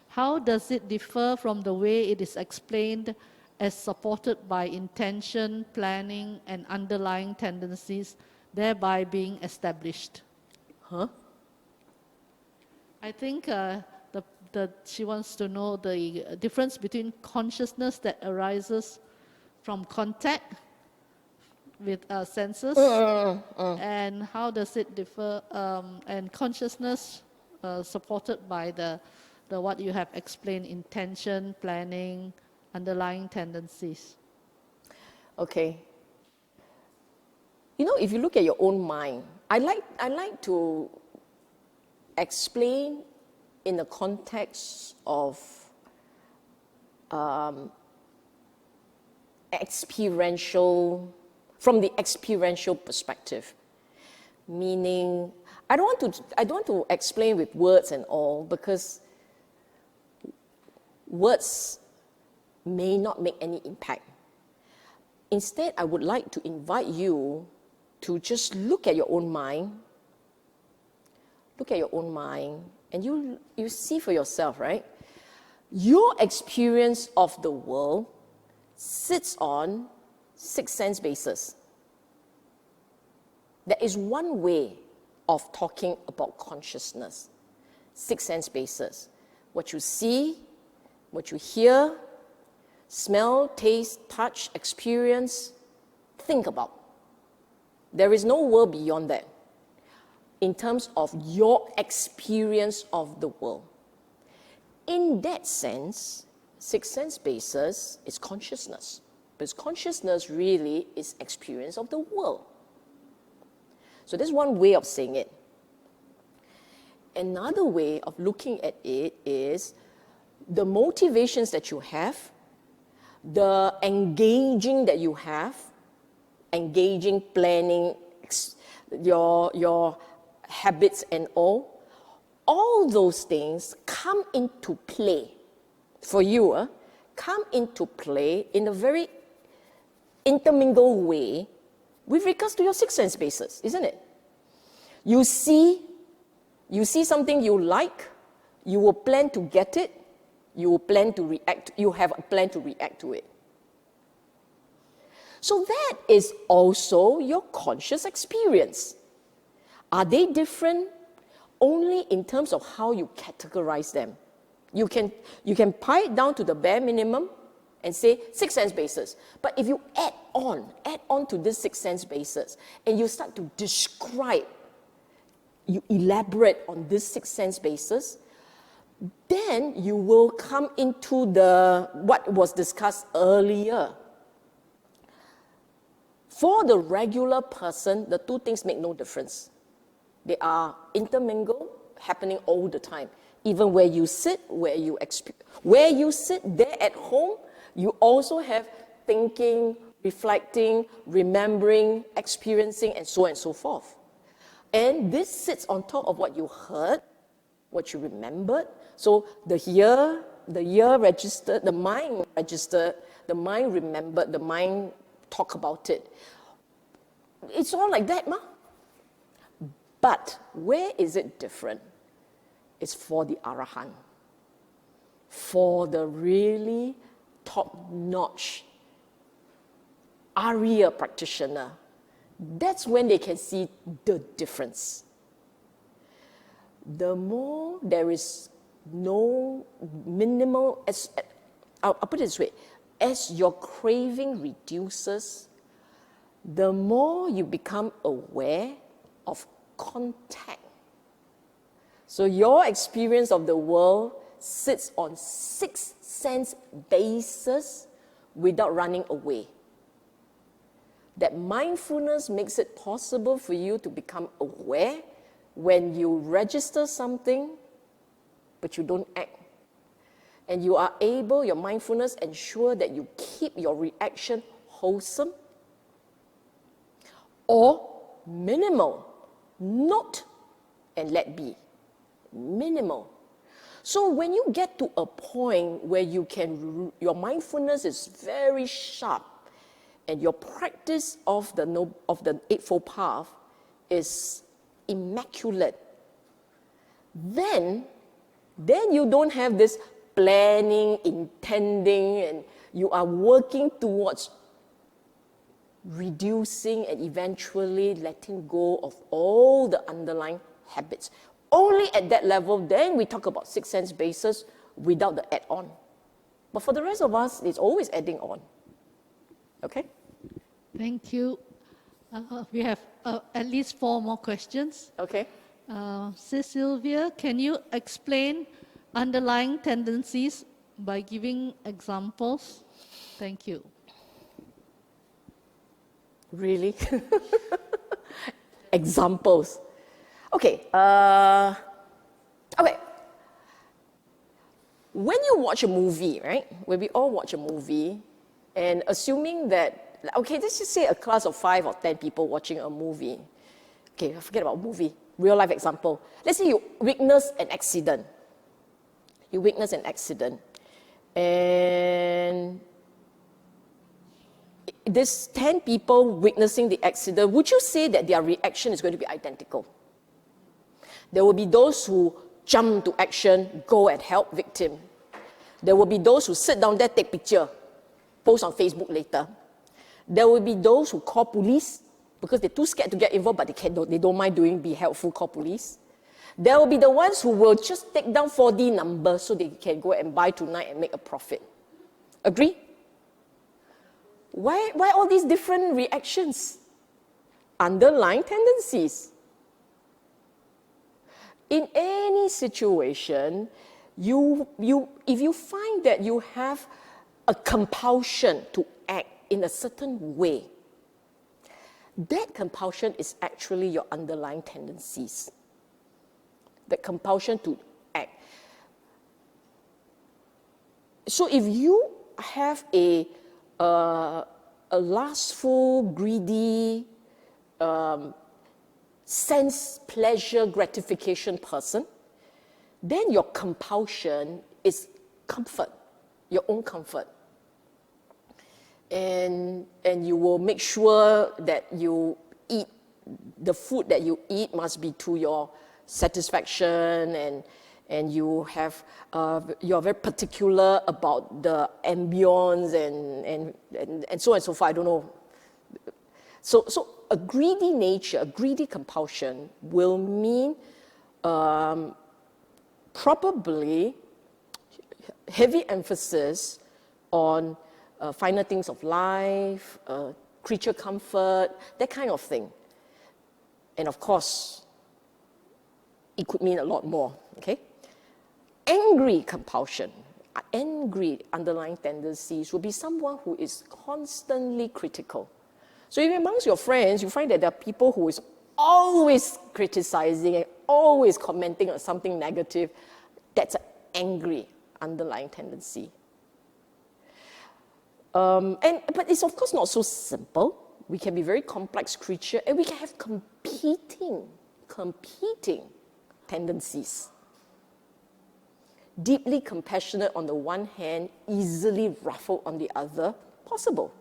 How does it differ from the way it is explained as supported by intention, planning, and underlying tendencies, thereby being established? Huh? I think she wants to know the difference between consciousness that arises from contact with senses and how does it differ, and consciousness supported by the what you have explained, intention, planning, underlying tendencies. Okay. You know, if you look at your own mind, I like to explain in the context of from the experiential perspective. Meaning, I don't want to explain with words and all, because words may not make any impact. Instead, I would like to invite you to just look at your own mind. Look at your own mind, and you see for yourself, right? Your experience of the world sits on 6 sense bases. There is one way of talking about consciousness. 6 sense bases. What you see, what you hear, smell, taste, touch, experience, think about. There is no world beyond that in terms of your experience of the world. In that sense, 6 sense bases is consciousness. Because consciousness really is experience of the world. So that's one way of saying it. Another way of looking at it is the motivations that you have, the engaging that you have, engaging, planning, your habits and all those things come into play for you, come into play in a very intermingled way with regards to your 6 sense bases, isn't it? You see something you like, you will plan to get it, you will plan to react, you have a plan to react to it. So that is also your conscious experience. Are they different? Only in terms of how you categorize them. You can pile it down to the bare minimum and say 6 sense bases. But if you add on to this 6 sense bases, and you start to describe, you elaborate on this 6 sense bases, then you will come into what was discussed earlier. For the regular person, the 2 things make no difference. They are intermingled, happening all the time. Even where you sit, where you sit there at home, you also have thinking, reflecting, remembering, experiencing, and so on and so forth. And this sits on top of what you heard, what you remembered. So the ear registered, the mind registered, the mind remembered, the mind talk about it. It's all like that, ma. But where is it different? It's for the Arahant, for the really top-notch Arya practitioner, that's when they can see the difference. The more there is no minimal, I'll put it this way, as your craving reduces, the more you become aware of contact. So your experience of the world sits on 6 sense basis without running away. That mindfulness makes it possible for you to become aware when you register something, but you don't act. And you are able, your mindfulness ensure that you keep your reaction wholesome or minimal, not and let be. Minimal. So when you get to a point where you can, your mindfulness is very sharp, and your practice of the Eightfold Path is immaculate, then you don't have this planning, intending, and you are working towards reducing and eventually letting go of all the underlying habits. Only at that level, then we talk about 6 sense basis without the add-on. But for the rest of us, it's always adding on. Okay? Thank you. We have at least 4 more questions. Okay. Sis Sylvia, can you explain underlying tendencies by giving examples? Thank you. Really? Examples. Okay. Okay. When you watch a movie, right? When we all watch a movie, and assuming that, okay, let's just say a class of 5 or 10 people watching a movie. Okay, forget about movie. Real life example. Let's say you witness an accident. You witness an accident. And there's 10 people witnessing the accident. Would you say that their reaction is going to be identical? There will be those who jump to action, go and help victim. There will be those who sit down there, take picture, post on Facebook later. There will be those who call police because they're too scared to get involved, but they don't mind be helpful, call police. There will be the ones who will just take down 4D numbers so they can go and buy tonight and make a profit. Agree? Why all these different reactions? Underlying tendencies. In any situation, if you find that you have a compulsion to act in a certain way, that compulsion is actually your underlying tendencies. That compulsion to act. So if you have a lustful, greedy, sense pleasure gratification person, then your compulsion is comfort, your own comfort. And you will make sure that you eat, the food that you eat must be to your satisfaction, and you are very particular about the ambience and so on and so forth. I don't know. So a greedy nature, a greedy compulsion will mean probably heavy emphasis on finer things of life, creature comfort, that kind of thing. And of course, it could mean a lot more, okay? Angry compulsion, angry underlying tendencies will be someone who is constantly critical. So if amongst your friends, you find that there are people who is always criticizing and always commenting on something negative, that's an angry underlying tendency. But it's of course not so simple. We can be very complex creature, and we can have competing tendencies. Deeply compassionate on the one hand, easily ruffled on the other, possible.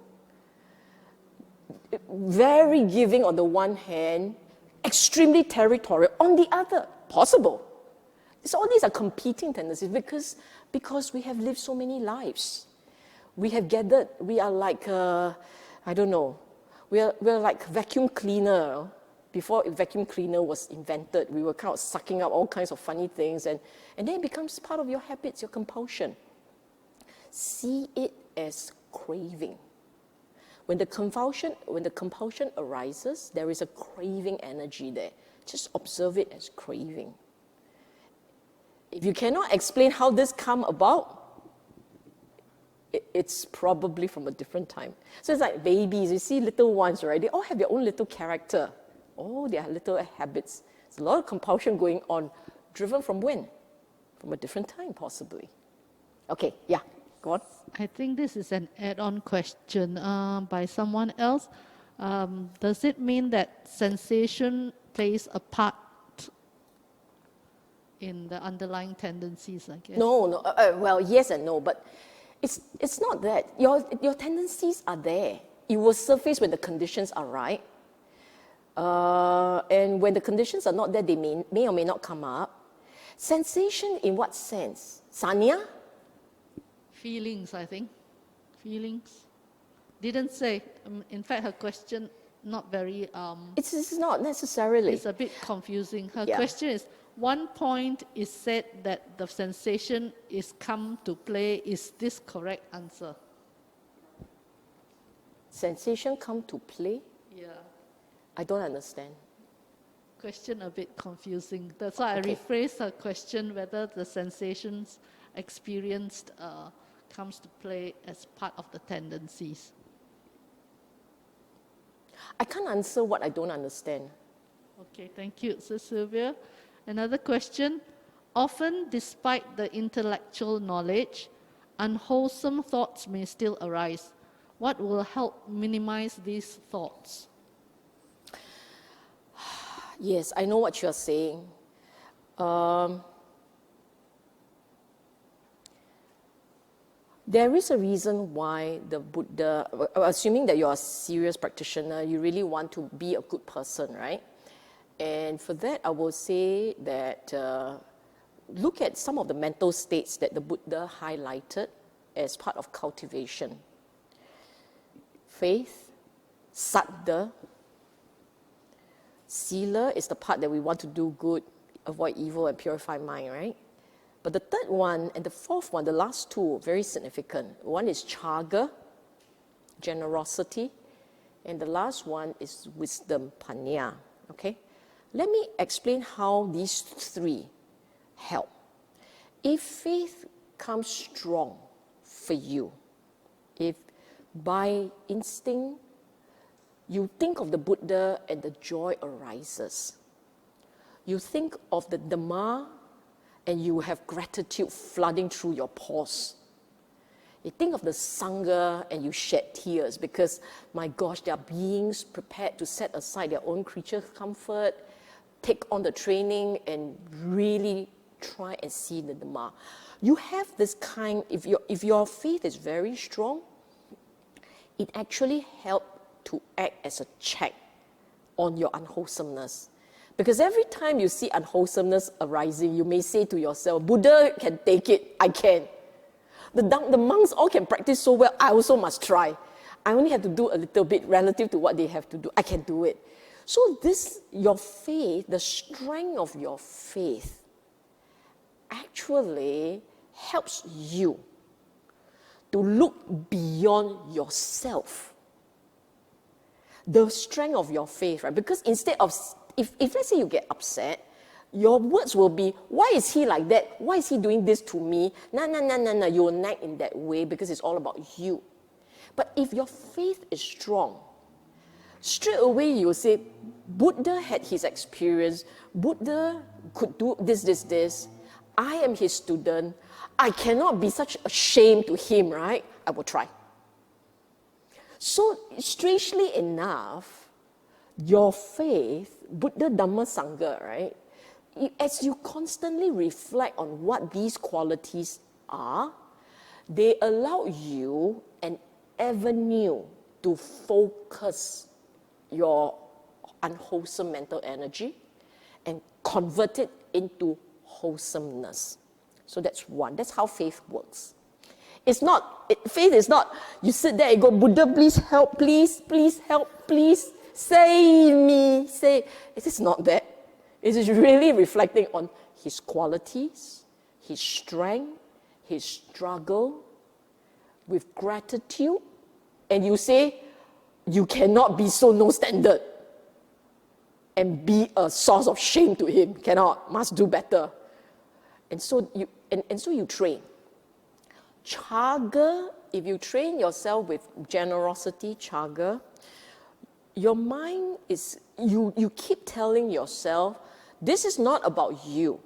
Very giving on the one hand, extremely territorial on the other, possible. So all these are competing tendencies because we have lived so many lives. We have gathered, we are like I don't know. We're like vacuum cleaner. Before a vacuum cleaner was invented, we were kind of sucking up all kinds of funny things, and then it becomes part of your habits, your compulsion. See it as craving. When the compulsion arises, there is a craving energy there. Just observe it as craving. If you cannot explain how this come about, it's probably from a different time. So it's like babies, you see little ones, right? They all have their own little character. Oh, their little habits. There's a lot of compulsion going on, driven from when? From a different time, possibly. Okay, yeah, go on. I think this is an add-on question by someone else. Does it mean that sensation plays a part in the underlying tendencies, I guess? No. Well, yes and no, but it's not that. Your tendencies are there. It will surface when the conditions are right. And when the conditions are not there, they may or may not come up. Sensation in what sense? Sanya? Feelings, I think. Feelings. Didn't say. In fact, her question not very... It's not necessarily. It's a bit confusing. Her Yeah. question is, one point is said that the sensation is come to play. Is this correct answer? Sensation come to play? Yeah. I don't understand. Question a bit confusing. That's why Okay. I rephrased her question whether the sensations experienced comes to play as part of the tendencies. I can't answer what I don't understand. Okay, thank you, Sis Sylvia. Another question. Often, despite the intellectual knowledge, unwholesome thoughts may still arise. What will help minimize these thoughts? Yes, I know what you're saying. There is a reason why the Buddha, assuming that you're a serious practitioner, you really want to be a good person, right? And for that, I will say that look at some of the mental states that the Buddha highlighted as part of cultivation. Faith, saddha, sila is the part that we want to do good, avoid evil, and purify mind, right? But the third one and the fourth one, the last two, very significant. One is chaga, generosity, and the last one is wisdom, panya. Okay? Let me explain how these three help. If faith comes strong for you, if by instinct you think of the Buddha and the joy arises, you think of the Dhamma and you have gratitude flooding through your pores. You think of the Sangha and you shed tears because, my gosh, there are beings prepared to set aside their own creature comfort, take on the training and really try and see the Dhamma. You have this kind, if your faith is very strong, it actually helps to act as a check on your unwholesomeness. Because every time you see unwholesomeness arising, you may say to yourself, Buddha can take it, I can. The monks all can practice so well, I also must try. I only have to do a little bit relative to what they have to do. I can do it. So this, your faith, the strength of your faith, actually helps you to look beyond yourself. The strength of your faith, right? Because instead of, if let's say you get upset, your words will be, why is he like that? Why is he doing this to me? No. You will nag in that way because it's all about you. But if your faith is strong, straight away you will say, Buddha had his experience. Buddha could do this. I am his student. I cannot be such a shame to him, right? I will try. So, strangely enough, your faith, Buddha, Dhamma, Sangha, right? As you constantly reflect on what these qualities are, they allow you an avenue to focus your unwholesome mental energy and convert it into wholesomeness. So that's one. That's how faith works. It's not, faith is not, you sit there and go, Buddha, please help, please help, please save me. It is not that. It is really reflecting on his qualities, his strength, his struggle, with gratitude. And you say, you cannot be so no standard and be a source of shame to him. Cannot, must do better. And so you train. Chaga, if you train yourself with generosity, chaga, your mind is, you keep telling yourself, this is not about you.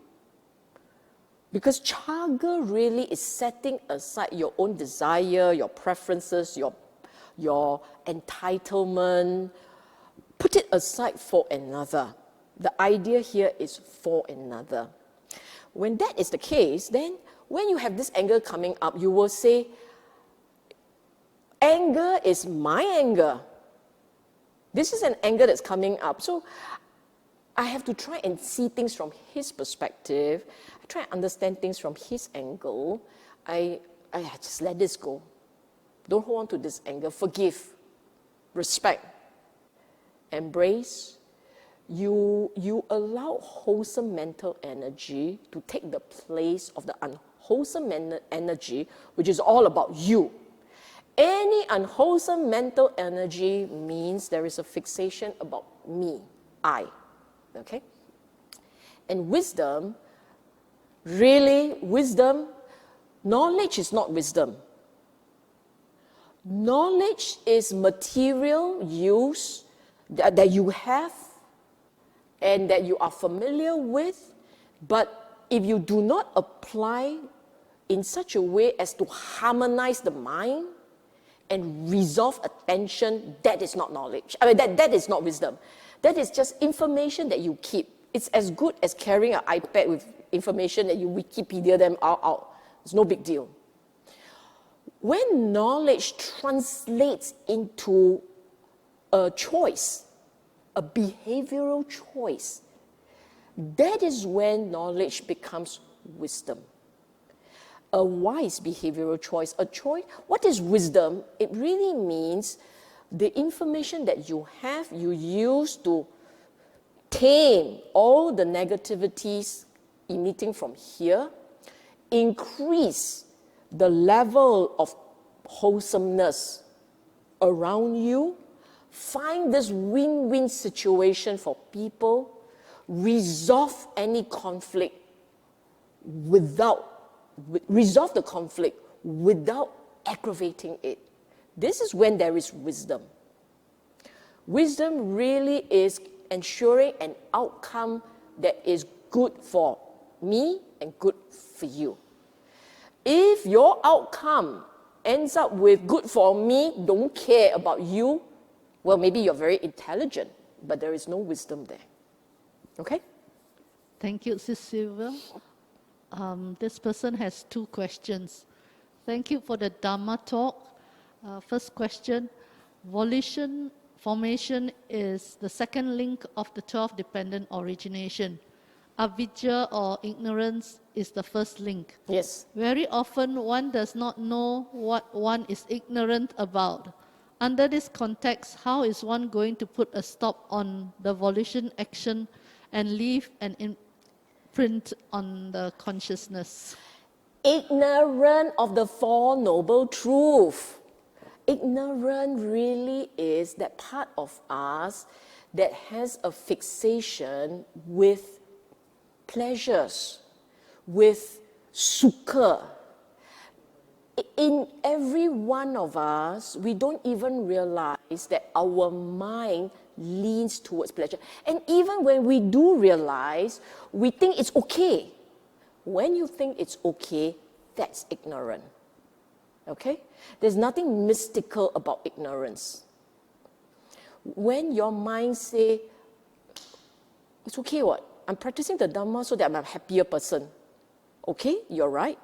Because chaga really is setting aside your own desire, your preferences, your entitlement. Put it aside for another. The idea here is for another. When that is the case, then when you have this anger coming up, you will say, anger is my anger. This is an anger that's coming up. So I have to try and see things from his perspective. I try and understand things from his angle. I just let this go. Don't hold on to this anger. Forgive. Respect. Embrace. You allow wholesome mental energy to take the place of the unwholesome energy, which is all about you. Any unwholesome mental energy means there is a fixation about me, I. Okay? And wisdom, really, knowledge is not wisdom. Knowledge is material use that you have and that you are familiar with, but if you do not apply in such a way as to harmonize the mind and resolve attention, that is not knowledge. I mean, that is not wisdom. That is just information that you keep. It's as good as carrying an iPad with information that you Wikipedia them out. It's no big deal. When knowledge translates into a choice, a behavioral choice, that is when knowledge becomes wisdom. A wise behavioral choice, a choice. What is wisdom? It really means the information that you have, you use to tame all the negativities emitting from here, increase the level of wholesomeness around you, find this win-win situation for people, resolve any conflict resolve the conflict without aggravating it. This is when there is wisdom. Wisdom really is ensuring an outcome that is good for me and good for you. If your outcome ends up with good for me, don't care about you, well, maybe you're very intelligent, but there is no wisdom there. Okay? Thank you, Sis Sylvia. This person has 2 questions. Thank you for the Dhamma talk. First question, volition formation is the second link of the 12 dependent origination. Avidya or ignorance is the first link. Yes. Very often one does not know what one is ignorant about. Under this context, how is one going to put a stop on the volition action and leave an imprint on the consciousness? Ignorant of the Four Noble Truths. Ignorant really is that part of us that has a fixation with pleasures, with sukha. In every one of us, we don't even realize that our mind leans towards pleasure. And even when we do realize, we think it's okay. When you think it's okay, that's ignorant. Okay? There's nothing mystical about ignorance. When your mind says, it's okay what? I'm practicing the Dhamma so that I'm a happier person. Okay, you're right.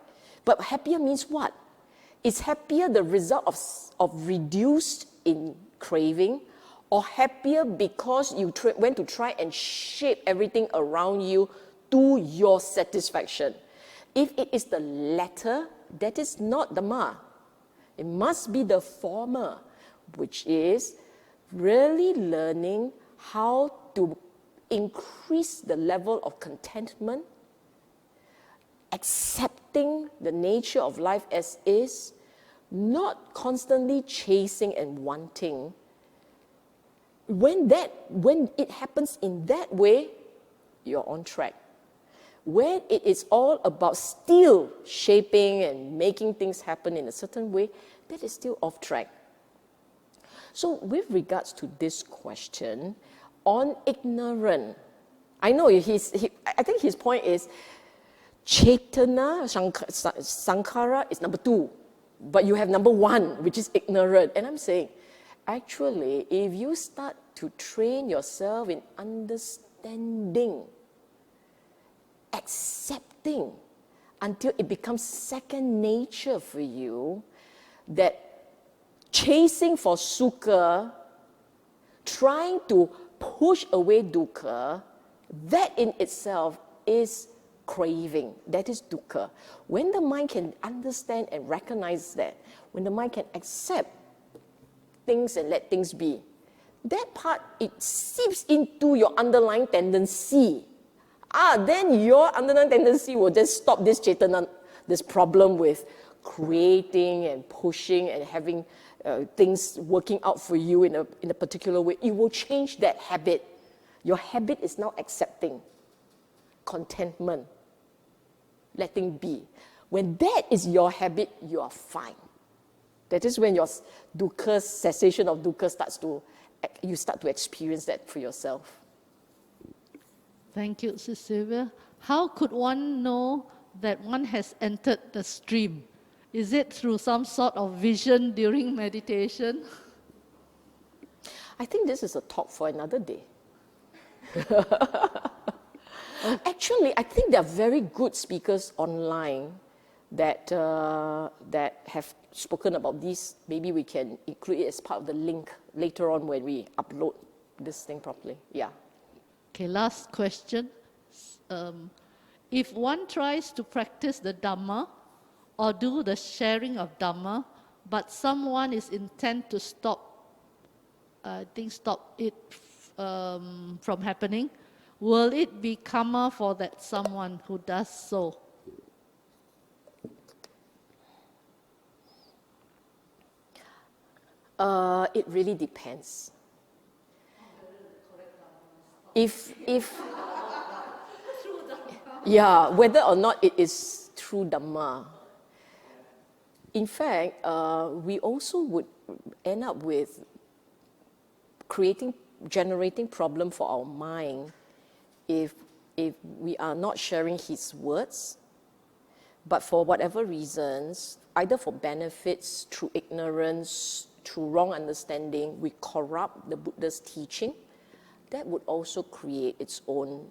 But happier means what? Is happier the result of reduced in craving, or happier because you went to try and shape everything around you to your satisfaction? If it is the latter, that is not Dhamma. It must be the former, which is really learning how to increase the level of contentment, accepting the nature of life as is, not constantly chasing and wanting. When it happens in that way, you're on track. When it is all about still shaping and making things happen in a certain way, that is still off track. So with regards to this question on ignorant, I know I think his point is Chaitanya, Sankara is number 2, but you have number 1, which is ignorant. And I'm saying, actually, if you start to train yourself in understanding, accepting, until it becomes second nature for you, that chasing for sukha, trying to push away dukkha, that in itself is craving, that is dukkha. When the mind can understand and recognize that, when the mind can accept things and let things be, that part, it seeps into your underlying tendency. Then your underlying tendency will just stop this Chaitanya, this problem with creating and pushing and having things working out for you in a particular way. It will change that habit. Your habit is now accepting, contentment, letting be. When that is your habit, you are fine. That is when your dukkha, cessation of dukkha you start to experience that for yourself. Thank you, Sis Sylvia. How could one know that one has entered the stream? Is it through some sort of vision during meditation? I think this is a talk for another day. Actually, I think there are very good speakers online that have spoken about this. Maybe we can include it as part of the link later on when we upload this thing properly. Yeah. Okay, last question. If one tries to practice the Dhamma or do the sharing of Dhamma, but someone is intent to stop it from happening, will it be karma for that someone who does so? It really depends. If yeah, whether or not it is true Dhamma. In fact, we also would end up with generating problem for our mind if we are not sharing his words, but for whatever reasons, either for benefits, through ignorance, through wrong understanding, we corrupt the Buddha's teaching, that would also create its own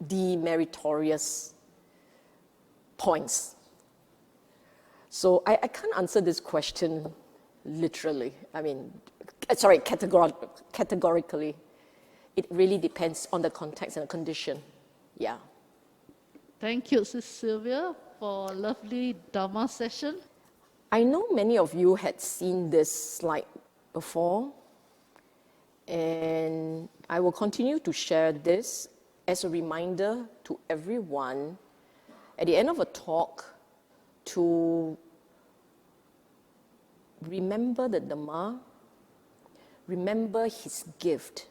demeritorious points. So I can't answer this question literally. Categorically. It really depends on the context and the condition. Yeah. Thank you, Sis Sylvia, for a lovely Dhamma session. I know many of you had seen this slide before, and I will continue to share this as a reminder to everyone at the end of a talk to remember the Dhamma, remember his gift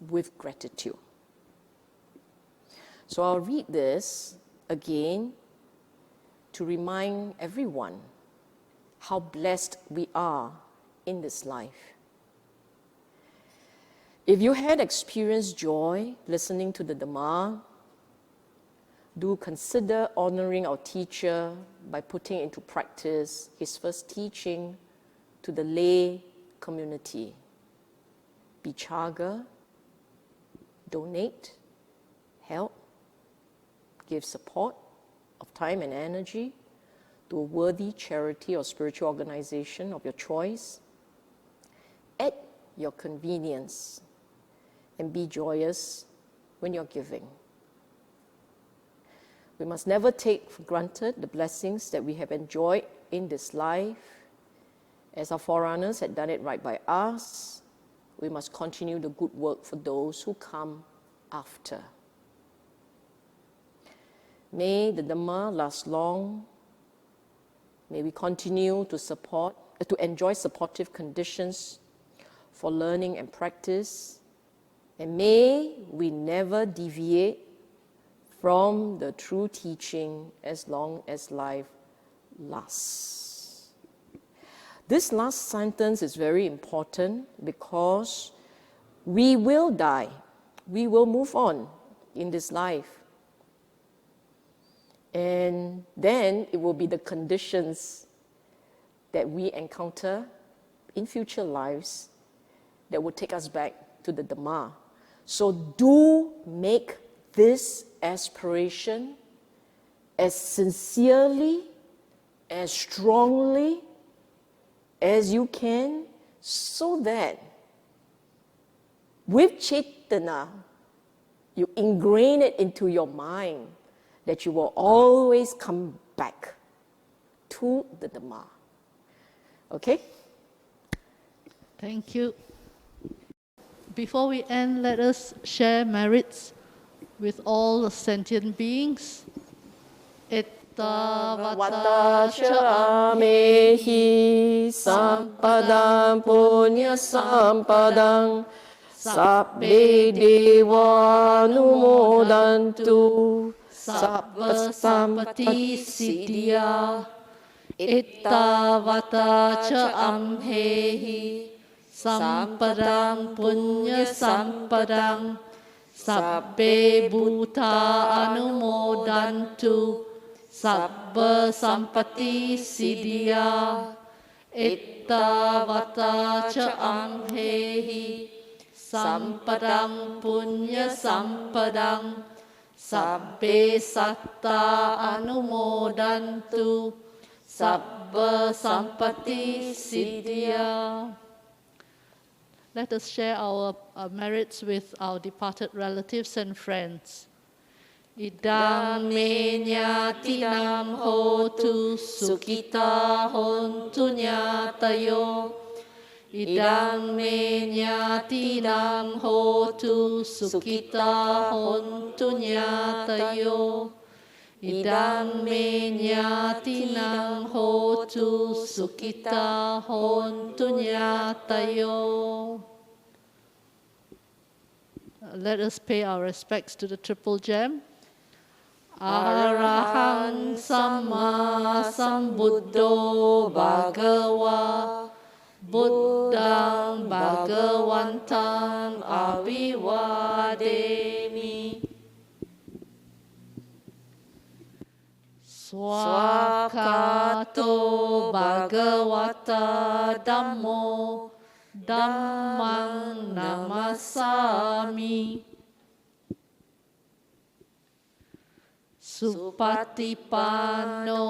with gratitude. So I'll read this again to remind everyone how blessed we are in this life. If you had experienced joy listening to the Dhamma, do consider honoring our teacher by putting into practice his first teaching to the lay community. Be chaga, donate, help, give support of time and energy to a worthy charity or spiritual organization of your choice at your convenience, and be joyous when you're giving. We must never take for granted the blessings that we have enjoyed in this life, as our forerunners had done it right by us, we must continue the good work for those who come after. May the Dhamma last long. May we continue to enjoy supportive conditions for learning and practice. And may we never deviate from the true teaching as long as life lasts. This last sentence is very important because we will die. We will move on in this life. And then it will be the conditions that we encounter in future lives that will take us back to the Dhamma. So do make this aspiration as sincerely, as strongly as you can, so that with Chaitanya, you ingrain it into your mind that you will always come back to the Dhamma. Okay? Thank you. Before we end, let us share merits with all the sentient beings. Vata cha amehi sampadang punya sampadang sabbe deva numodantu sabba sampati siddhya Ittavata cha amhehi sampadang punya sampadang sabbe bhuta anumodantu sabba sampati siddhya. Ittavata cha amhehi sampadang punya sampadang sabbe satta anumodantu sabba sampati siddhya. Let us share our merits with our departed relatives and friends. Idang me nyatinam hotu sukhita hontu nyatayo. Idang me nyatinam hotu sukhita hontu nyatayo. Idang me nyatinam hotu sukhita hontu nyatayo. Let us pay our respects to the Triple Gem. Arahang Samma Sambuddho Bhagava Buddhang Bhagavantam Abhivademi. Swakato Bhagavata Dhammo Dhammang Namasami. Supatipanno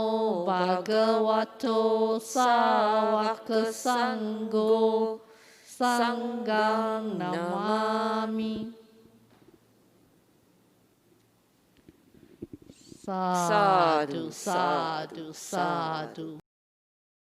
Bhagavato Sāvaka Sangho Sanghang Namami. Sadhu, sadhu, sadhu.